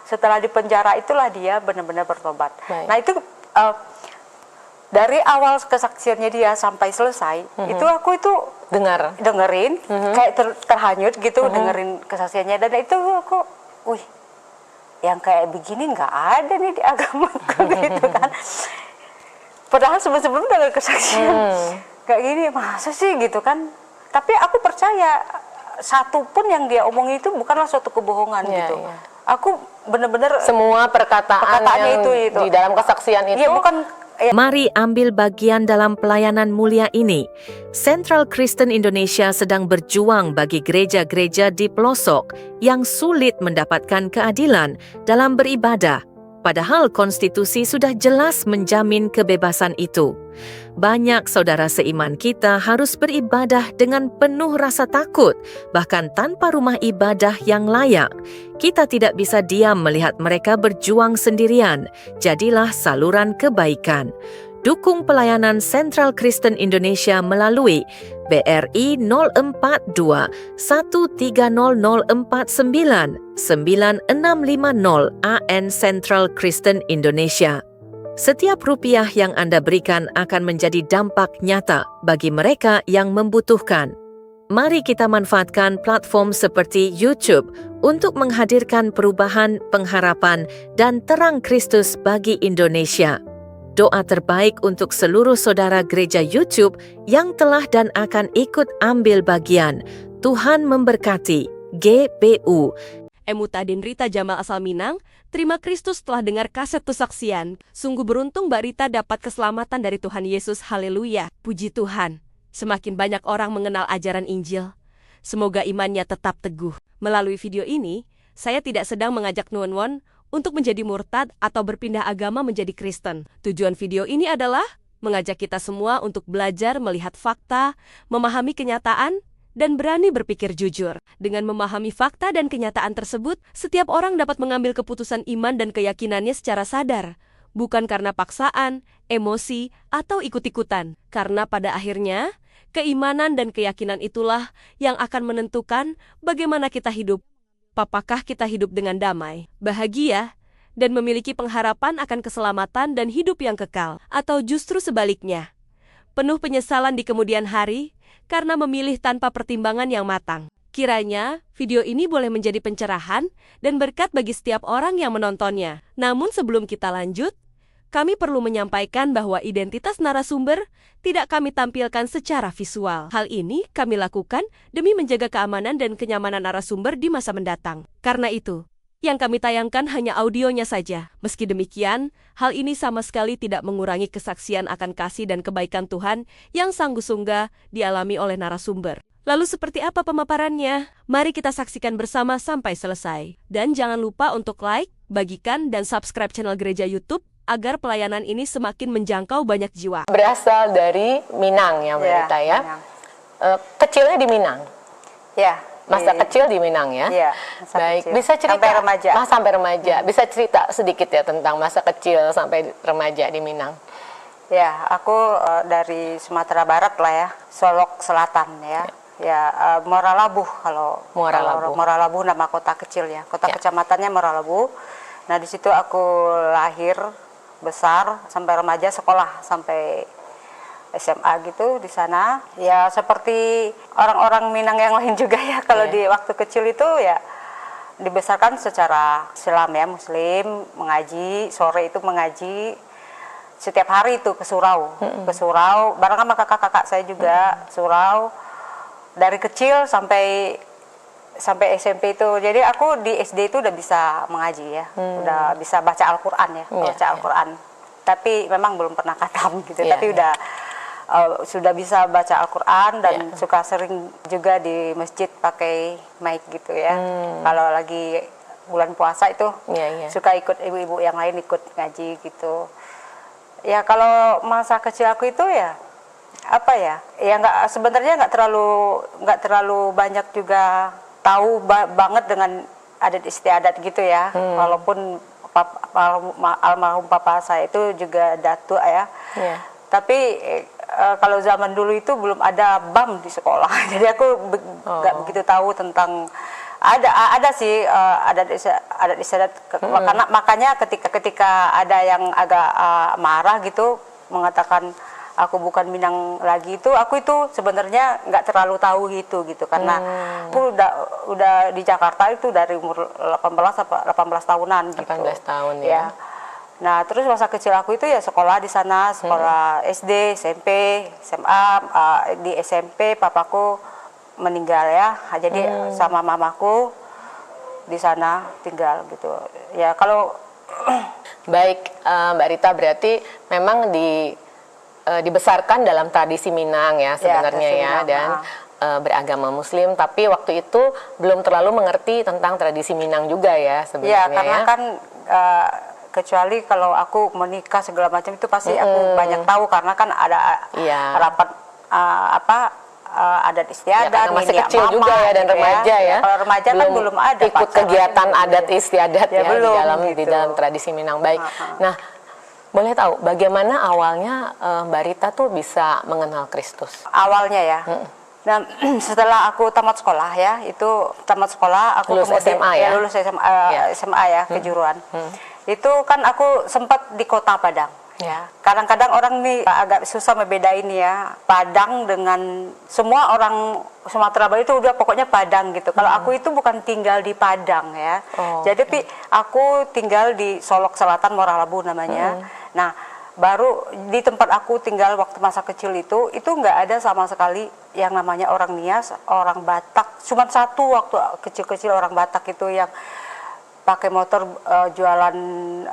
setelah di penjara itulah dia benar-benar bertobat. Baik. Nah itu dari awal kesaksiannya dia sampai selesai, itu aku itu dengerin, kayak terhanyut gitu, dengerin kesaksiannya, dan itu aku, wih, yang kayak begini nggak ada nih di agamaku gitu kan. Padahal sebelum-sebelum dengan kesaksian kayak gini, masa sih gitu kan. Tapi aku percaya satu pun yang dia omongin itu bukanlah suatu kebohongan gitu. Aku benar-benar semua perkataannya itu di dalam kesaksian itu. Ya, bukan. Mari ambil bagian dalam pelayanan mulia ini. Central Kristen Indonesia sedang berjuang bagi gereja-gereja di pelosok yang sulit mendapatkan keadilan dalam beribadah. Padahal konstitusi sudah jelas menjamin kebebasan itu. Banyak saudara seiman kita harus beribadah dengan penuh rasa takut, bahkan tanpa rumah ibadah yang layak. Kita tidak bisa diam melihat mereka berjuang sendirian. Jadilah saluran kebaikan. Dukung pelayanan Central Kristen Indonesia melalui BRI 042 130049 9650 AN Central Kristen Indonesia. Setiap rupiah yang Anda berikan akan menjadi dampak nyata bagi mereka yang membutuhkan. Mari kita manfaatkan platform seperti YouTube untuk menghadirkan perubahan, pengharapan, dan terang Kristus bagi Indonesia. Doa terbaik untuk seluruh saudara gereja YouTube yang telah dan akan ikut ambil bagian. Tuhan memberkati. GPU. Emutadin Rita Jamal asal Minang, terima Kristus telah dengar kaset kesaksian. Sungguh beruntung Mbak Rita dapat keselamatan dari Tuhan Yesus. Haleluya. Puji Tuhan. Semakin banyak orang mengenal ajaran Injil. Semoga imannya tetap teguh. Melalui video ini, saya tidak sedang mengajak nuwun untuk menjadi murtad atau berpindah agama menjadi Kristen. Tujuan video ini adalah mengajak kita semua untuk belajar melihat fakta, memahami kenyataan, dan berani berpikir jujur. Dengan memahami fakta dan kenyataan tersebut, setiap orang dapat mengambil keputusan iman dan keyakinannya secara sadar, bukan karena paksaan, emosi, atau ikut-ikutan. Karena pada akhirnya, keimanan dan keyakinan itulah yang akan menentukan bagaimana kita hidup. Apakah kita hidup dengan damai, bahagia, dan memiliki pengharapan akan keselamatan dan hidup yang kekal, atau justru sebaliknya, penuh penyesalan di kemudian hari karena memilih tanpa pertimbangan yang matang. Kiranya video ini boleh menjadi pencerahan dan berkat bagi setiap orang yang menontonnya. Namun sebelum kita lanjut, kami perlu menyampaikan bahwa identitas narasumber tidak kami tampilkan secara visual. Hal ini kami lakukan demi menjaga keamanan dan kenyamanan narasumber di masa mendatang. Karena itu, yang kami tayangkan hanya audionya saja. Meski demikian, hal ini sama sekali tidak mengurangi kesaksian akan kasih dan kebaikan Tuhan yang sanggup-sungguh dialami oleh narasumber. Lalu seperti apa pemaparannya? Mari kita saksikan bersama sampai selesai. Dan jangan lupa untuk like, bagikan, dan subscribe channel Gereja YouTube agar pelayanan ini semakin menjangkau banyak jiwa. Berasal dari Minang ya, Mbak Rita ya. Kecilnya di Minang. Ya. Masa kecil di Minang ya. Iya. Baik, kecil. bisa cerita sampai remaja. Sampai remaja. Bisa cerita sedikit ya tentang masa kecil sampai remaja di Minang. Ya, aku dari Sumatera Barat lah ya, Solok Selatan ya. Ya, Muara Labuh kalau Muara Labuh nama kota kecil ya. Kota kecamatannya Muara Labuh. Nah, di situ aku lahir, besar, sampai remaja, sekolah sampai SMA gitu di sana. Ya seperti orang-orang Minang yang lain juga ya, kalau di waktu kecil itu ya dibesarkan secara Islam ya, Muslim, mengaji, sore itu mengaji, setiap hari itu ke surau, bareng sama kakak-kakak saya juga, surau, dari kecil sampai SMP itu. Jadi aku di SD itu udah bisa mengaji ya, udah bisa baca Al-Quran ya, baca Al-Quran. Tapi memang belum pernah khatam gitu, tapi udah sudah bisa baca Al-Quran dan suka sering juga di masjid pakai mic gitu ya. Kalau lagi bulan puasa itu suka ikut ibu-ibu yang lain ikut ngaji gitu. Ya kalau masa kecil aku itu ya apa ya? Ya sebenarnya nggak terlalu banyak juga tahu banget dengan adat istiadat gitu ya. Walaupun almarhum papa saya itu juga datuk ya. Tapi kalau zaman dulu itu belum ada BAM di sekolah. Jadi aku nggak begitu tahu tentang Ada sih adat istiadat karena makanya ketika ada yang agak marah gitu mengatakan aku bukan Minang lagi, aku itu sebenarnya nggak terlalu tahu gitu karena aku udah di Jakarta itu dari umur 18 tahunan gitu. 18 tahun ya. Nah, terus masa kecil aku itu ya sekolah di sana, sekolah SD, SMP, SMA. Di SMP papaku meninggal ya, jadi sama mamaku di sana tinggal gitu. Ya kalau baik, Mbak Rita, berarti memang dibesarkan dalam tradisi Minang ya sebenarnya ya, dan beragama Muslim, tapi waktu itu belum terlalu mengerti tentang tradisi Minang juga ya sebenarnya. Ya, karena kan kecuali kalau aku menikah segala macam itu pasti aku banyak tahu karena kan ada rapat adat istiadat, masih kecil mama, juga ya, dan gitu remaja ya. Kalau remaja kan belum ada ikut kegiatan adat istiadat ya belum, di dalam tradisi Minang. Baik. Nah, boleh tahu bagaimana awalnya Mbak Rita tuh bisa mengenal Kristus? Awalnya ya. Nah, setelah aku tamat sekolah ya, aku lulus SMA ya? Lulus SMA ya, kejuruan. Itu kan aku sempat di Kota Padang. Ya, kadang-kadang orang nih agak susah membedain ya Padang dengan semua orang Sumatera Barat itu udah pokoknya Padang gitu. Kalau aku itu bukan tinggal di Padang ya. Jadi aku tinggal di Solok Selatan, Moralabu namanya. Nah, baru di tempat aku tinggal waktu masa kecil itu nggak ada sama sekali yang namanya orang Nias, orang Batak. Cuma satu waktu kecil-kecil orang Batak itu yang pakai motor jualan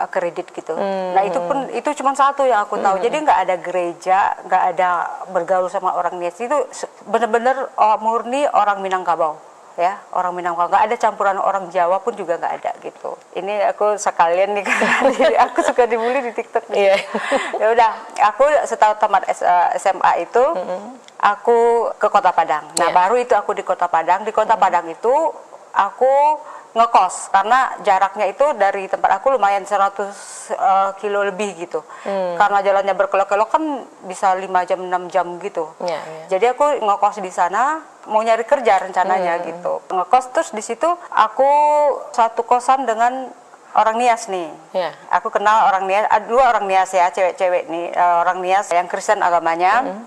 kredit gitu. Nah itu cuma satu yang aku tahu. Jadi nggak ada gereja, nggak ada bergaul sama orang Nias. Itu benar-benar murni orang Minangkabau ya, orang Minangkabau. Nggak ada campuran orang Jawa pun juga nggak ada gitu. Ini aku sekalian nih karena aku suka dibully di TikTok. Ya udah, aku setelah tamat SMA itu aku ke Kota Padang. Nah baru itu aku di Kota Padang. Di Kota Padang itu aku ngekos karena jaraknya itu dari tempat aku lumayan 100 kilo lebih gitu. Karena jalannya berkelok-kelok kan bisa 5 jam 6 jam gitu. Jadi aku ngekos di sana mau nyari kerja rencananya gitu. Ngekos terus di situ aku satu kosan dengan orang Nias nih. Aku kenal orang Nias, dua orang Nias ya, cewek-cewek nih, orang Nias yang Kristen agamanya.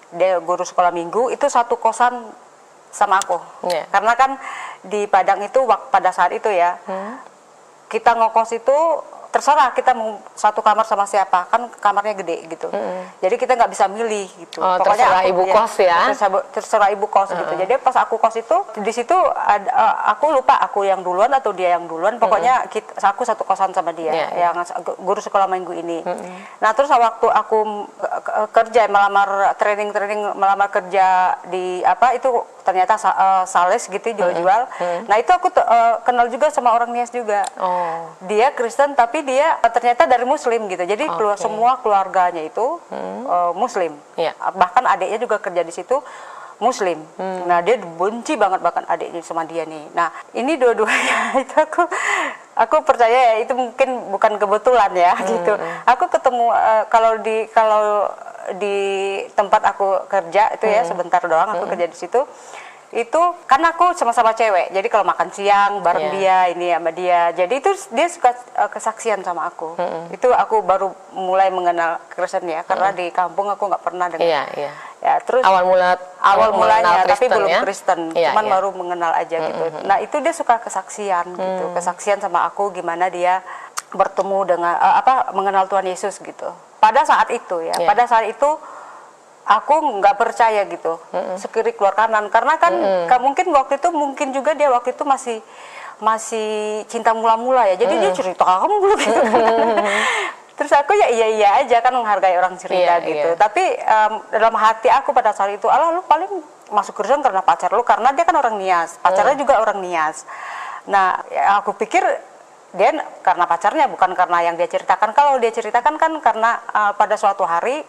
Dia guru sekolah minggu, itu satu kosan sama aku. Karena kan di Padang itu pada saat itu ya, kita ngekos itu terserah kita mau satu kamar sama siapa, kan kamarnya gede gitu. Jadi kita nggak bisa milih gitu. Pokoknya terserah ibu kos ya. Terserah ibu kos gitu. Jadi pas aku kos itu di situ aku lupa aku yang duluan atau dia yang duluan. Pokoknya aku satu kosan sama dia yang guru sekolah minggu ini. Nah terus waktu aku kerja melamar kerja di itu ternyata sales gitu jual-jual. Nah itu aku kenal juga sama orang Nias juga. Dia Kristen tapi dia ternyata dari Muslim gitu. Jadi semua keluarganya itu Muslim. Bahkan adiknya juga kerja di situ Muslim. Nah dia benci banget bahkan adiknya sama dia nih. Nah ini dua-duanya itu aku percaya ya itu mungkin bukan kebetulan ya gitu. Aku ketemu kalau di tempat aku kerja itu ya sebentar doang aku kerja di situ. Itu kan aku sama-sama cewek, jadi kalau makan siang bareng dia, ini sama dia, jadi itu dia suka kesaksian sama aku. Itu aku baru mulai mengenal Kristen ya, karena di kampung aku nggak pernah dengar. Ya terus awal mulanya tapi belum Kristen, cuman baru mengenal aja gitu. Nah itu dia suka kesaksian gitu, kesaksian sama aku gimana dia bertemu dengan mengenal Tuhan Yesus gitu. Pada saat itu ya, pada saat itu aku nggak percaya gitu, sekiri keluar kanan karena kan mungkin waktu itu juga dia waktu itu masih cinta mula-mula ya, jadi dia cerita kamu dulu gitu. Terus aku ya iya aja kan menghargai orang cerita gitu. Tapi dalam hati aku pada saat itu, Allah lu paling masuk Kristen karena pacar lu, karena dia kan orang Nias, pacarnya juga orang Nias. Nah ya aku pikir dia karena pacarnya, bukan karena yang dia ceritakan. Kalau dia ceritakan kan karena pada suatu hari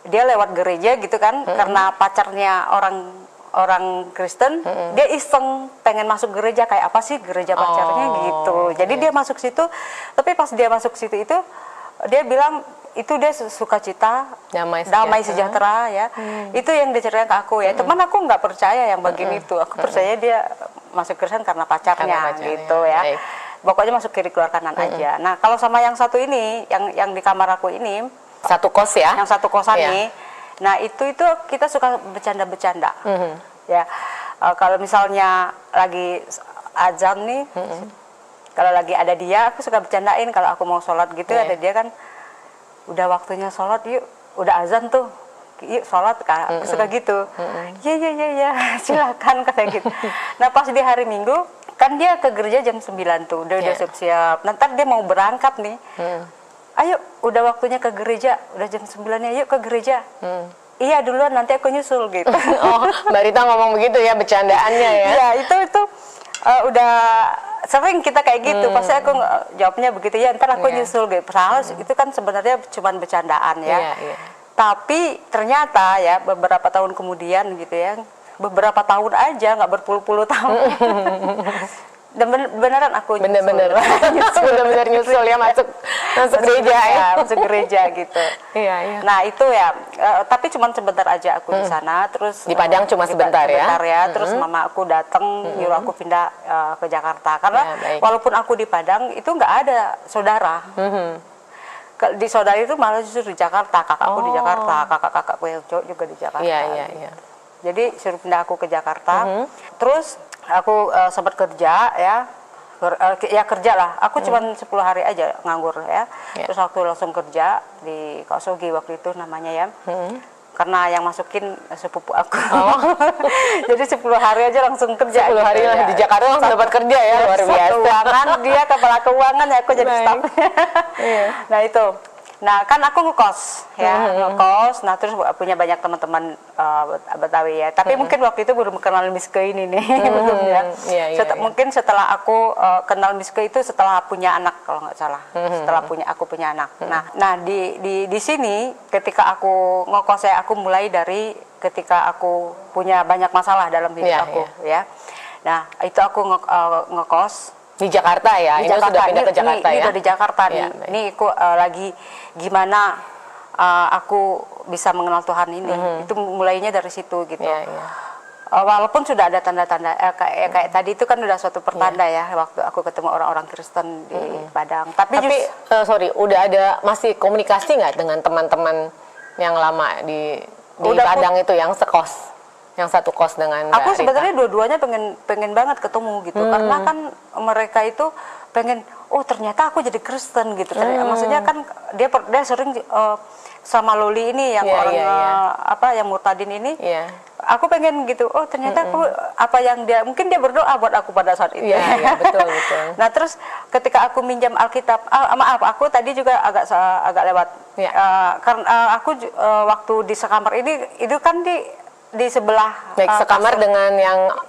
dia lewat gereja gitu kan, karena pacarnya orang Kristen, dia iseng pengen masuk gereja, kayak apa sih gereja pacarnya gitu. Jadi dia masuk situ, tapi pas dia masuk situ itu dia bilang itu dia sukacita, damai sejahtera ya. Itu yang diceritakan ke aku ya. Teman aku nggak percaya yang bagian itu. Aku percaya dia masuk Kristen karena pacarnya gitu ya. Baik. Pokoknya masuk kiri keluar kanan aja. Nah kalau sama yang satu ini, yang di kamar aku ini, satu kos ya? Yang satu kosan nih. Nah itu kita suka bercanda-bercanda. Ya kalau misalnya lagi azan nih, kalau lagi ada dia, aku suka bercandain kalau aku mau sholat gitu, ada dia kan, udah waktunya sholat yuk, udah azan tuh, yuk sholat, aku suka gitu. Ya, silakan kata gitu. Nah pas di hari Minggu, kan dia ke gereja jam 9 tuh, udah siap-siap. Nanti dia mau berangkat nih, ayo udah waktunya ke gereja, udah jam 9-nya, yuk ke gereja. Iya duluan, nanti aku nyusul gitu. Oh, Mbak Rita ngomong begitu ya, bercandaannya ya? Iya, itu udah sering kita kayak gitu. Pasti aku jawabnya begitu ya, ntar aku nyusul gitu. Padahal itu kan sebenarnya cuma bercandaan ya. Tapi ternyata ya beberapa tahun kemudian gitu ya, beberapa tahun aja, nggak berpuluh-puluh tahun. Dan beneran aku nyusul. Bener-bener nyusul ya, masuk gereja ya. Masuk gereja gitu. Iya. Nah itu ya, tapi cuma sebentar aja aku di sana. Terus di Padang cuma sebentar ya. Terus mama aku datang nyuruh aku pindah ke Jakarta. Karena walaupun aku di Padang itu nggak ada saudara. Di saudara itu malah justru di Jakarta. Kakakku di Jakarta, kakak-kakakku yang cowok juga di Jakarta. Iya. Jadi suruh pindah aku ke Jakarta. Terus aku sempat kerja ya, kerja lah. Aku cuma 10 hari aja nganggur ya. Terus aku langsung kerja di Kausogi waktu itu namanya ya. Karena yang masukin sepupu aku. Jadi 10 hari aja langsung kerja. 10 hari lah di Jakarta langsung dapat kerja ya, luar biasa. Keuangan, dia kepala keuangan ya, aku jadi stafnya. Nah itu. Nah kan aku ngekos ya, ngekos. Nah terus punya banyak teman-teman Betawi ya. Tapi mungkin waktu itu belum kenal Miske ini nih, belum ya. Mungkin setelah aku kenal Miske itu setelah punya anak kalau nggak salah. Setelah aku punya anak. Nah di sini ketika aku ngekos ya, aku mulai dari ketika aku punya banyak masalah dalam hidup aku ya. Nah itu aku ngekos. Di Jakarta ya, ini Jakarta. Sudah pindah ke Jakarta ini ya? Udah di Jakarta nih. Ini aku lagi gimana aku bisa mengenal Tuhan ini. Itu mulainya dari situ gitu. Walaupun sudah ada tanda-tanda kayak tadi itu kan udah suatu pertanda ya waktu aku ketemu orang-orang Kristen di Padang. Tapi udah ada masih komunikasi nggak dengan teman-teman yang lama di Padang itu yang sekos? Yang satu kos dengan Mbak aku sebenarnya dua-duanya pengen banget ketemu gitu, karena kan mereka itu pengen, oh ternyata aku jadi Kristen gitu. Maksudnya kan dia sering sama Loli ini yang yang murtadin ini. Aku pengen gitu, oh ternyata aku apa yang dia berdoa buat aku pada saat itu. Betul. Nah terus ketika aku minjam Alkitab, maaf aku tadi juga agak lewat. Karena aku waktu di sekamar ini itu kan di sebelah sekamar dengan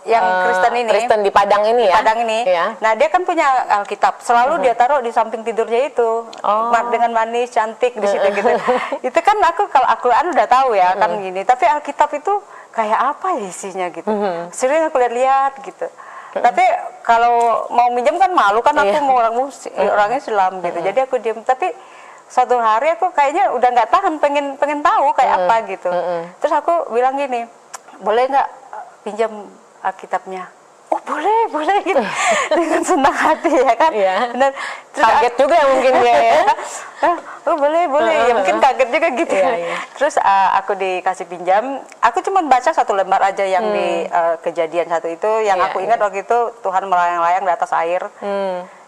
yang Kristen ini, Kristen di Padang ini ya. Padang ini. Nah dia kan punya Alkitab, selalu dia taruh di samping tidurnya itu, dengan manis cantik di situ gitu. Itu kan kalau Al-Quran udah tahu ya kan gini, tapi Alkitab itu kayak apa ya isinya gitu. Sering aku lihat gitu. Tapi kalau mau minjem kan malu kan, aku mau orangnya Islam gitu. Jadi aku diam. Tapi suatu hari aku kayaknya udah nggak tahan, pengen tahu kayak apa gitu. Terus aku bilang gini, boleh nggak pinjam Alkitabnya? Oh boleh gitu. Dengan senang hati ya kan. Dan kaget juga mungkin dia ya. Oh boleh ya mungkin kaget juga gitu. Terus aku dikasih pinjam. Aku cuma baca 1 lembar aja yang di kejadian 1 itu. Yang aku ingat waktu itu Tuhan melayang-layang di atas air.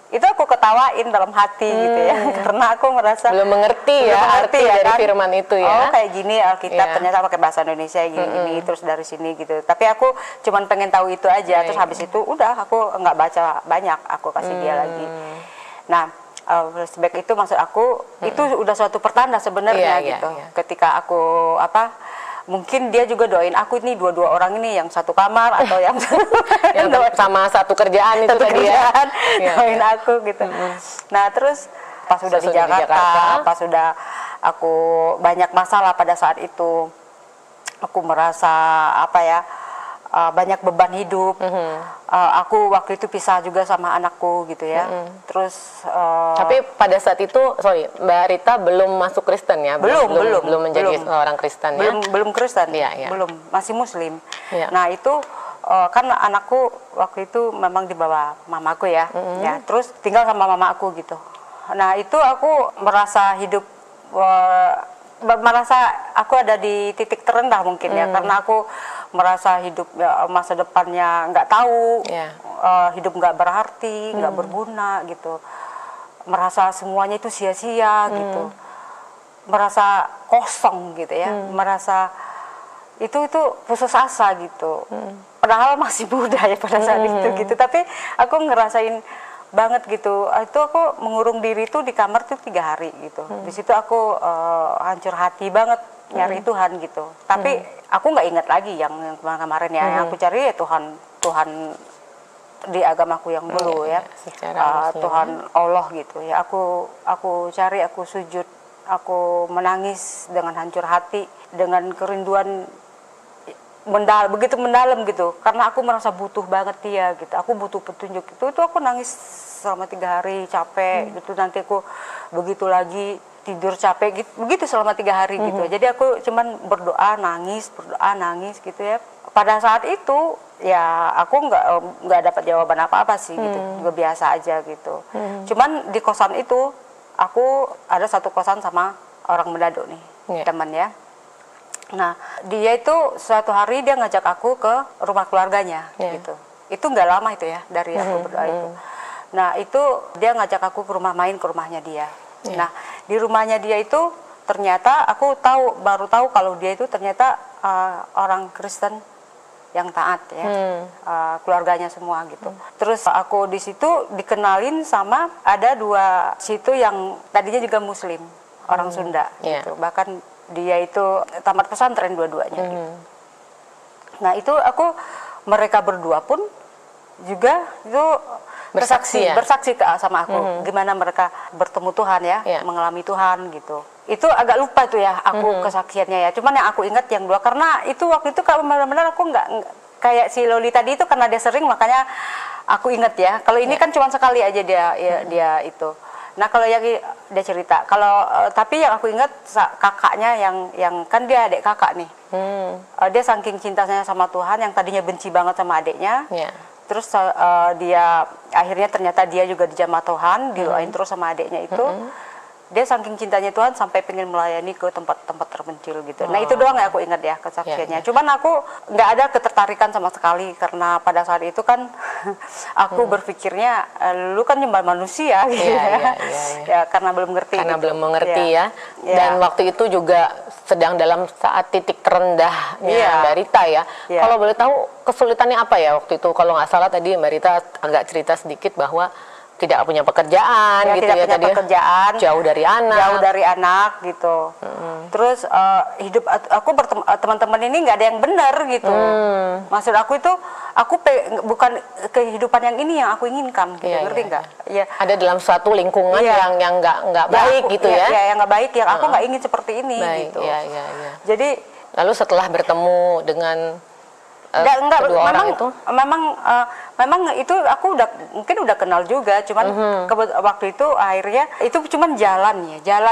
Itu aku ketawain dalam hati gitu ya, karena aku merasa belum mengerti arti dari firman itu ya. Oh kayak gini Alkitab ternyata pakai bahasa Indonesia gini, terus dari sini gitu. Tapi aku cuman pengen tahu itu aja. Terus habis itu udah aku nggak baca banyak, aku kasih dia lagi. Nah flashback itu maksud aku itu udah suatu pertanda sebenarnya gitu. Ketika aku mungkin dia juga doain aku ini dua orang ini yang satu kamar atau yang sama satu kerjaan itu tadi ya. Doain aku gitu. Nah terus pas udah di Jakarta, pas udah aku banyak masalah pada saat itu, aku merasa banyak beban hidup. Aku waktu itu pisah juga sama anakku gitu ya. Terus tapi pada saat itu, Mbak Rita belum masuk Kristen ya? Belum menjadi seorang Kristen ya? Belum Kristen, belum, masih Muslim. Nah itu kan anakku waktu itu memang dibawa mamaku ya, terus tinggal sama mama aku gitu. Nah itu aku merasa hidup, merasa aku ada di titik terendah mungkin ya, karena aku merasa hidup masa depannya nggak tahu, hidup nggak berarti, nggak berguna gitu, merasa semuanya itu sia-sia gitu, merasa kosong gitu ya, merasa itu putus asa gitu, padahal masih muda ya pada saat itu gitu, tapi aku ngerasain banget gitu. Itu aku mengurung diri tuh di kamar tuh 3 hari gitu. Di situ aku hancur hati banget nyari Tuhan gitu. Tapi aku nggak ingat lagi yang kemarin ya. Yang aku cari ya Tuhan di agamaku yang dulu ya. Tuhan Allah gitu ya. Aku cari, aku sujud, aku menangis dengan hancur hati, dengan kerinduan begitu mendalam gitu, karena aku merasa butuh banget dia gitu, aku butuh petunjuk itu aku nangis selama 3 hari, capek gitu, nanti aku begitu lagi tidur capek gitu, begitu selama 3 hari gitu. Jadi aku cuman berdoa nangis gitu ya. Pada saat itu ya aku nggak dapat jawaban apa-apa sih gitu, nggak biasa aja gitu. Cuman di kosan itu aku ada satu kosan sama orang Manado nih, teman ya. Nah, dia itu suatu hari dia ngajak aku ke rumah keluarganya gitu. Itu nggak lama itu ya dari aku berdoa itu. Nah, itu dia ngajak aku ke rumahnya dia. Nah, di rumahnya dia itu ternyata aku baru tahu kalau dia itu ternyata orang Kristen yang taat ya. Keluarganya semua gitu. Terus aku di situ dikenalin sama ada 2 situ yang tadinya juga Muslim, orang Sunda gitu. Bahkan dia itu tamat pesantren dua-duanya gitu. Nah itu mereka berdua pun juga itu bersaksi sama aku gimana mereka bertemu Tuhan ya, mengalami Tuhan gitu. Itu agak lupa tuh ya aku kesaksiannya ya. Cuman yang aku ingat yang 2, karena itu waktu itu kalau benar-benar aku nggak kayak si Loli tadi itu, karena dia sering makanya aku ingat ya. Kalau ini kan cuma sekali aja dia itu. Nah kalau yang dia cerita, tapi yang aku ingat kakaknya yang kan dia adik kakak nih, dia saking cintanya sama Tuhan yang tadinya benci banget sama adiknya, terus dia akhirnya ternyata dia juga dijamah Tuhan, didoain terus sama adiknya itu. Dia saking cintanya Tuhan sampai pengen melayani ke tempat-tempat terpencil gitu. Nah itu doang yang aku ingat ya kesaksiannya. Cuman aku nggak ada ketertarikan sama sekali, karena pada saat itu kan aku berpikirnya lu kan nyembah manusia gitu ya, karena belum ngerti. Belum mengerti ya. Dan waktu itu juga sedang dalam saat titik terendahnya Mbak Rita ya. Kalau boleh tahu kesulitannya apa ya waktu itu? Kalau nggak salah tadi Mbak Rita agak cerita sedikit bahwa tidak punya pekerjaan gitu ya, tadi pekerjaan, jauh dari anak gitu. Terus hidup aku teman-teman ini nggak ada yang benar gitu. Maksud aku itu bukan kehidupan yang ini yang aku inginkan gitu, ngerti nggak? Ya. Ada dalam suatu lingkungan yang nggak baik gitu ya? Yang nggak baik, yang aku nggak ingin seperti ini gitu. Jadi lalu setelah bertemu dengan memang itu aku mungkin udah kenal juga, cuman waktu itu akhirnya itu cuman jalan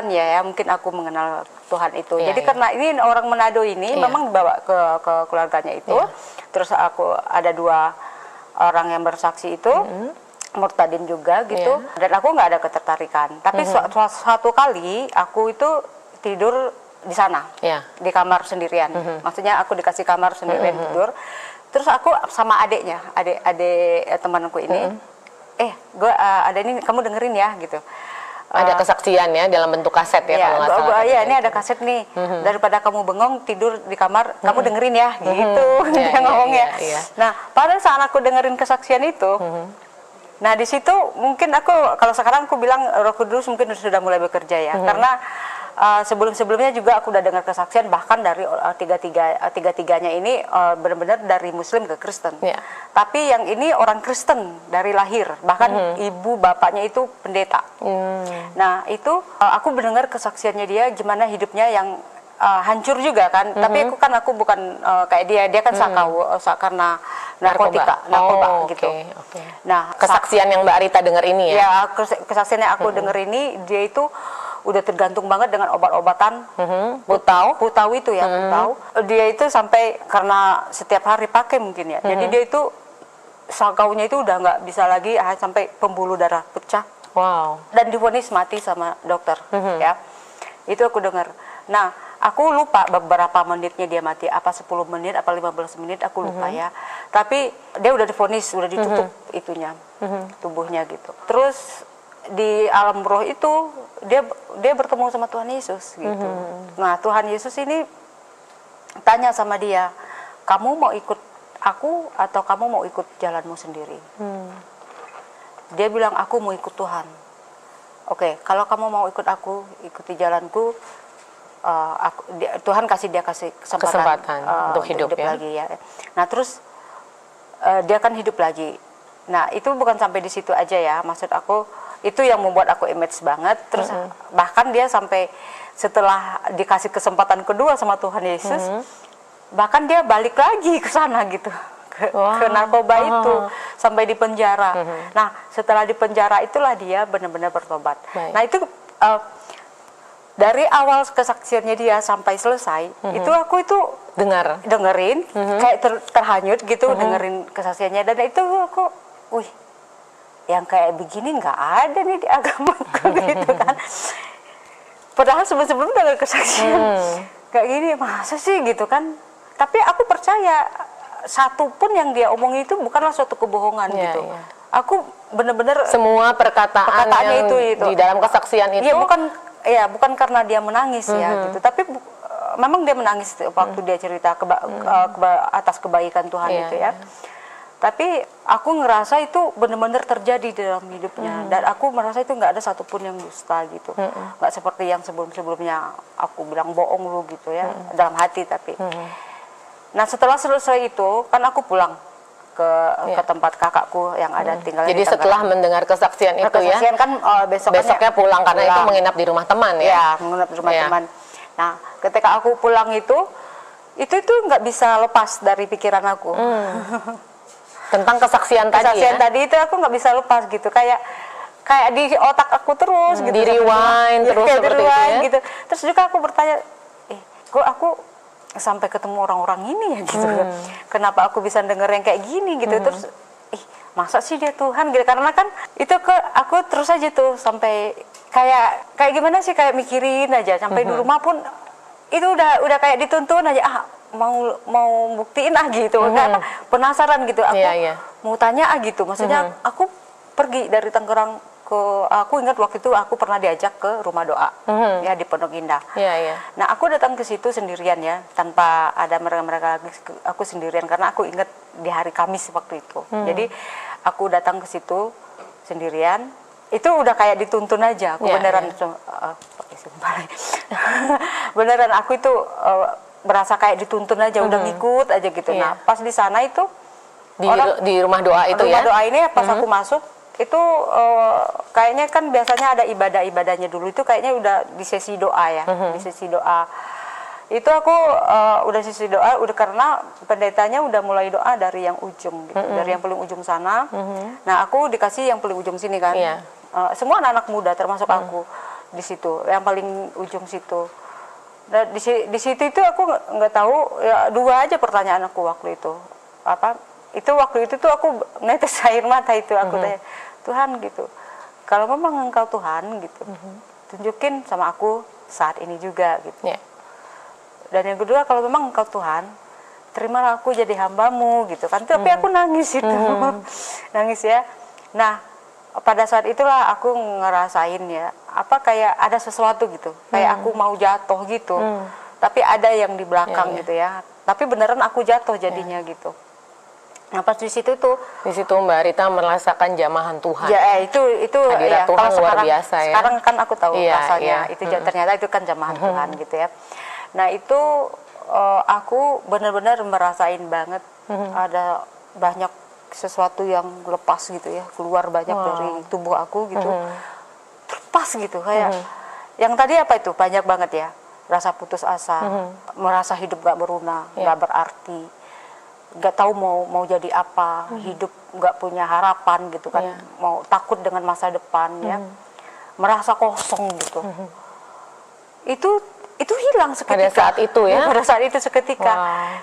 ya mungkin aku mengenal Tuhan itu. Jadi karena ini orang Manado ini memang dibawa ke keluarganya itu, terus aku ada 2 orang yang bersaksi itu, murtadin juga gitu, dan aku nggak ada ketertarikan. Tapi suatu kali aku itu tidur di sana, di kamar sendirian. Maksudnya aku dikasih kamar sendirian tidur. Terus aku sama adik temanku ini, ada ini, kamu dengerin ya gitu. Ada kesaksian ya dalam bentuk kaset ya kalau nggak salah. Iya, ini ada kaset nih. Daripada kamu bengong tidur di kamar, kamu dengerin ya gitu. Dia ngomongnya. Nah, pada saat aku dengerin kesaksian itu, nah di situ mungkin kalau sekarang aku bilang Roh Kudus mungkin sudah mulai bekerja ya, karena sebelumnya juga aku udah dengar kesaksian bahkan dari tiga-tiganya ini benar-benar dari Muslim ke Kristen. Tapi yang ini orang Kristen dari lahir, bahkan ibu bapaknya itu pendeta. Nah itu aku mendengar kesaksiannya dia gimana hidupnya yang hancur juga kan. Tapi aku bukan kayak dia kan sakau karena narkoba gitu. Okay. Nah, kesaksian yang Mbak Rita dengar ini ya? Ya, kesaksian yang aku dengar ini, dia itu udah tergantung banget dengan obat-obatan putau itu ya, putau. Dia itu sampai karena setiap hari pakai mungkin ya. Jadi dia itu sakaunya itu udah nggak bisa lagi sampai pembuluh darah pecah. Wow. Dan divonis mati sama dokter ya. Itu aku dengar. Nah, aku lupa beberapa menitnya dia mati, apa 10 menit, apa 15 menit, aku lupa ya. Tapi dia udah divonis, udah ditutup itunya, tubuhnya gitu. Terus di alam roh itu dia bertemu sama Tuhan Yesus gitu. Nah, Tuhan Yesus ini tanya sama dia, kamu mau ikut aku atau kamu mau ikut jalanmu sendiri? Dia bilang, aku mau ikut Tuhan. Oke, kalau kamu mau ikut aku, ikuti jalanku. Tuhan kasih kesempatan untuk hidup ya? Lagi ya. Nah, terus dia kan hidup lagi. Nah, itu bukan sampai di situ aja ya. Maksud aku itu yang membuat aku image banget. Terus bahkan dia sampai setelah dikasih kesempatan kedua sama Tuhan Yesus, bahkan dia balik lagi ke sana gitu. Ke narkoba itu sampai di penjara. Nah, setelah di penjara itulah dia benar-benar bertobat. Nah, itu dari awal kesaksiannya dia sampai selesai, itu aku itu dengerin, kayak terhanyut gitu, dengerin kesaksiannya, dan itu aku, wih, yang kayak begini nggak ada nih di agamaku gitu kan. Padahal sebelum-sebelum dengar kesaksian kayak gini, masa sih gitu kan. Tapi aku percaya satu pun yang dia omongin itu bukanlah suatu kebohongan gitu. Aku benar-benar semua perkataannya itu di dalam kesaksian itu. Bukan karena dia menangis ya gitu, tapi memang dia menangis waktu dia cerita atas kebaikan Tuhan itu ya. Tapi aku ngerasa itu benar-benar terjadi dalam hidupnya, dan aku merasa itu nggak ada satupun yang dusta gitu, nggak seperti yang sebelum-sebelumnya aku bilang bohong lu gitu ya, dalam hati tapi. Nah, setelah selesai itu kan aku pulang ke tempat kakakku yang ada tinggal. Jadi setelah mendengar kesaksian itu kesaksian kan besoknya pulang karena itu menginap di rumah teman ya. Ya, menginap di rumah teman. Nah, ketika aku pulang itu nggak bisa lepas dari pikiran aku. Tentang kesaksian tadi ya? Tadi itu aku nggak bisa lepas gitu, kayak di otak aku terus gitu. Di rewind terus seperti itu ya? Gitu. Terus juga aku bertanya, kok aku sampai ketemu orang-orang ini ya gitu. Kenapa aku bisa denger yang kayak gini gitu. Terus masa sih dia Tuhan gitu, karena kan itu aku terus aja tuh sampai kayak gimana sih, kayak mikirin aja sampai di rumah pun itu udah kayak dituntun aja, mau buktiin gitu, karena penasaran gitu, aku mau tanya gitu, maksudnya aku pergi dari Tangerang aku ingat waktu itu aku pernah diajak ke rumah doa ya di Pondok Indah. Nah, aku datang ke situ sendirian ya, tanpa ada mereka lagi, aku sendirian karena aku ingat di hari Kamis waktu itu. Jadi aku datang ke situ sendirian, itu udah kayak dituntun aja. Aku beneran beneran aku itu berasa kayak dituntun aja, udah ngikut aja gitu. Nah, pas di sana itu di rumah doa itu rumah doa ini pas aku masuk itu kayaknya kan biasanya ada ibadah-ibadahnya dulu, itu kayaknya udah di sesi doa ya, di sesi doa itu aku udah sesi doa, udah karena pendetanya udah mulai doa dari yang ujung gitu, dari yang paling ujung sana. Nah, aku dikasih yang paling ujung sini kan, semua anak-anak muda termasuk aku di situ, yang paling ujung situ. Nah, di situ itu aku nggak tahu ya, dua aja pertanyaan aku waktu itu, waktu itu tuh aku netes air mata itu, aku tanya, Tuhan gitu, kalau memang Engkau Tuhan gitu, tunjukin sama aku saat ini juga gitu. Dan yang kedua, kalau memang Engkau Tuhan, terimalah aku jadi hambamu gitu kan. Tapi aku nangis itu, nangis ya. Nah, pada saat itulah aku ngerasain ya, kayak ada sesuatu gitu, kayak aku mau jatuh gitu, tapi ada yang di belakang gitu ya. Tapi beneran aku jatuh jadinya gitu. Nah, pas di situ Mbak Rita merasakan jamahan Tuhan. Ya, itu hadirat ya, Tuhan kalau luar biasa ya. Sekarang kan aku tahu rasanya itu ternyata itu kan jamahan Tuhan gitu ya. Nah, itu aku benar-benar merasain banget ada banyak sesuatu yang lepas gitu ya, keluar banyak dari tubuh aku gitu. Terlepas gitu kayak yang tadi itu banyak banget ya. rasa putus asa, merasa hidup gak berguna, gak berarti, gak tahu mau jadi apa, hidup gak punya harapan gitu kan, mau takut dengan masa depan ya, merasa kosong gitu. Itu hilang seketika. Pada saat itu ya? Pada saat itu seketika.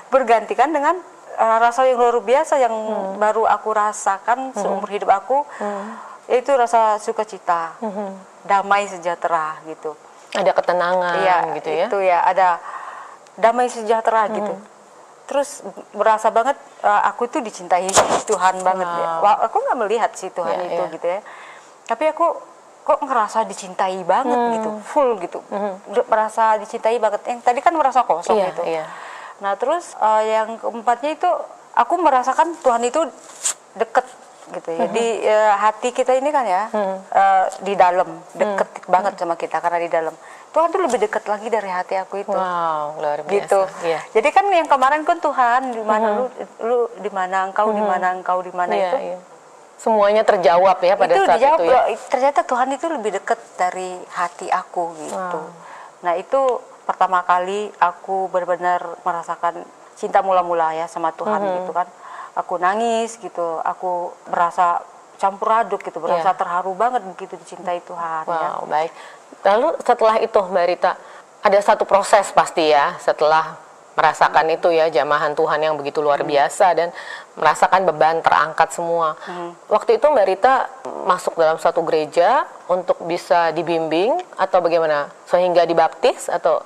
Bergantikan dengan rasa yang luar biasa yang baru aku rasakan seumur hidup aku, yaitu rasa sukacita, damai sejahtera gitu. Ada ketenangan gitu ya? Itu ya, ada damai sejahtera gitu. Terus berasa banget aku itu dicintai Tuhan banget ya. Wah, aku nggak melihat si Tuhan itu gitu ya. Tapi aku kok ngerasa dicintai banget gitu, full gitu. Merasa dicintai banget. Yang tadi kan merasa kosong gitu. Nah, terus yang keempatnya itu aku merasakan Tuhan itu deket gitu ya. Di hati kita ini kan ya, di dalam, deket banget sama kita karena di dalam. Tuhan tuh lebih dekat lagi dari hati aku itu. Wow, luar biasa. Gitu. Jadi kan yang kemarin kan Tuhan di mana lu di mana engkau, di mana engkau, di mana itu. Semuanya terjawab ya pada itu saat dijawab, itu ya. Ternyata Tuhan itu lebih dekat dari hati aku gitu. Nah, itu pertama kali aku benar-benar merasakan cinta mula-mula ya sama Tuhan gitu kan. Aku nangis gitu, aku merasa campur aduk gitu, merasa terharu banget begitu dicintai Tuhan. Wow, baik. Lalu setelah itu Mbak Rita, ada satu proses pasti ya setelah merasakan itu ya, jamahan Tuhan yang begitu luar biasa dan merasakan beban terangkat semua. Waktu itu Mbak Rita masuk dalam suatu gereja untuk bisa dibimbing atau bagaimana? Sehingga dibaptis atau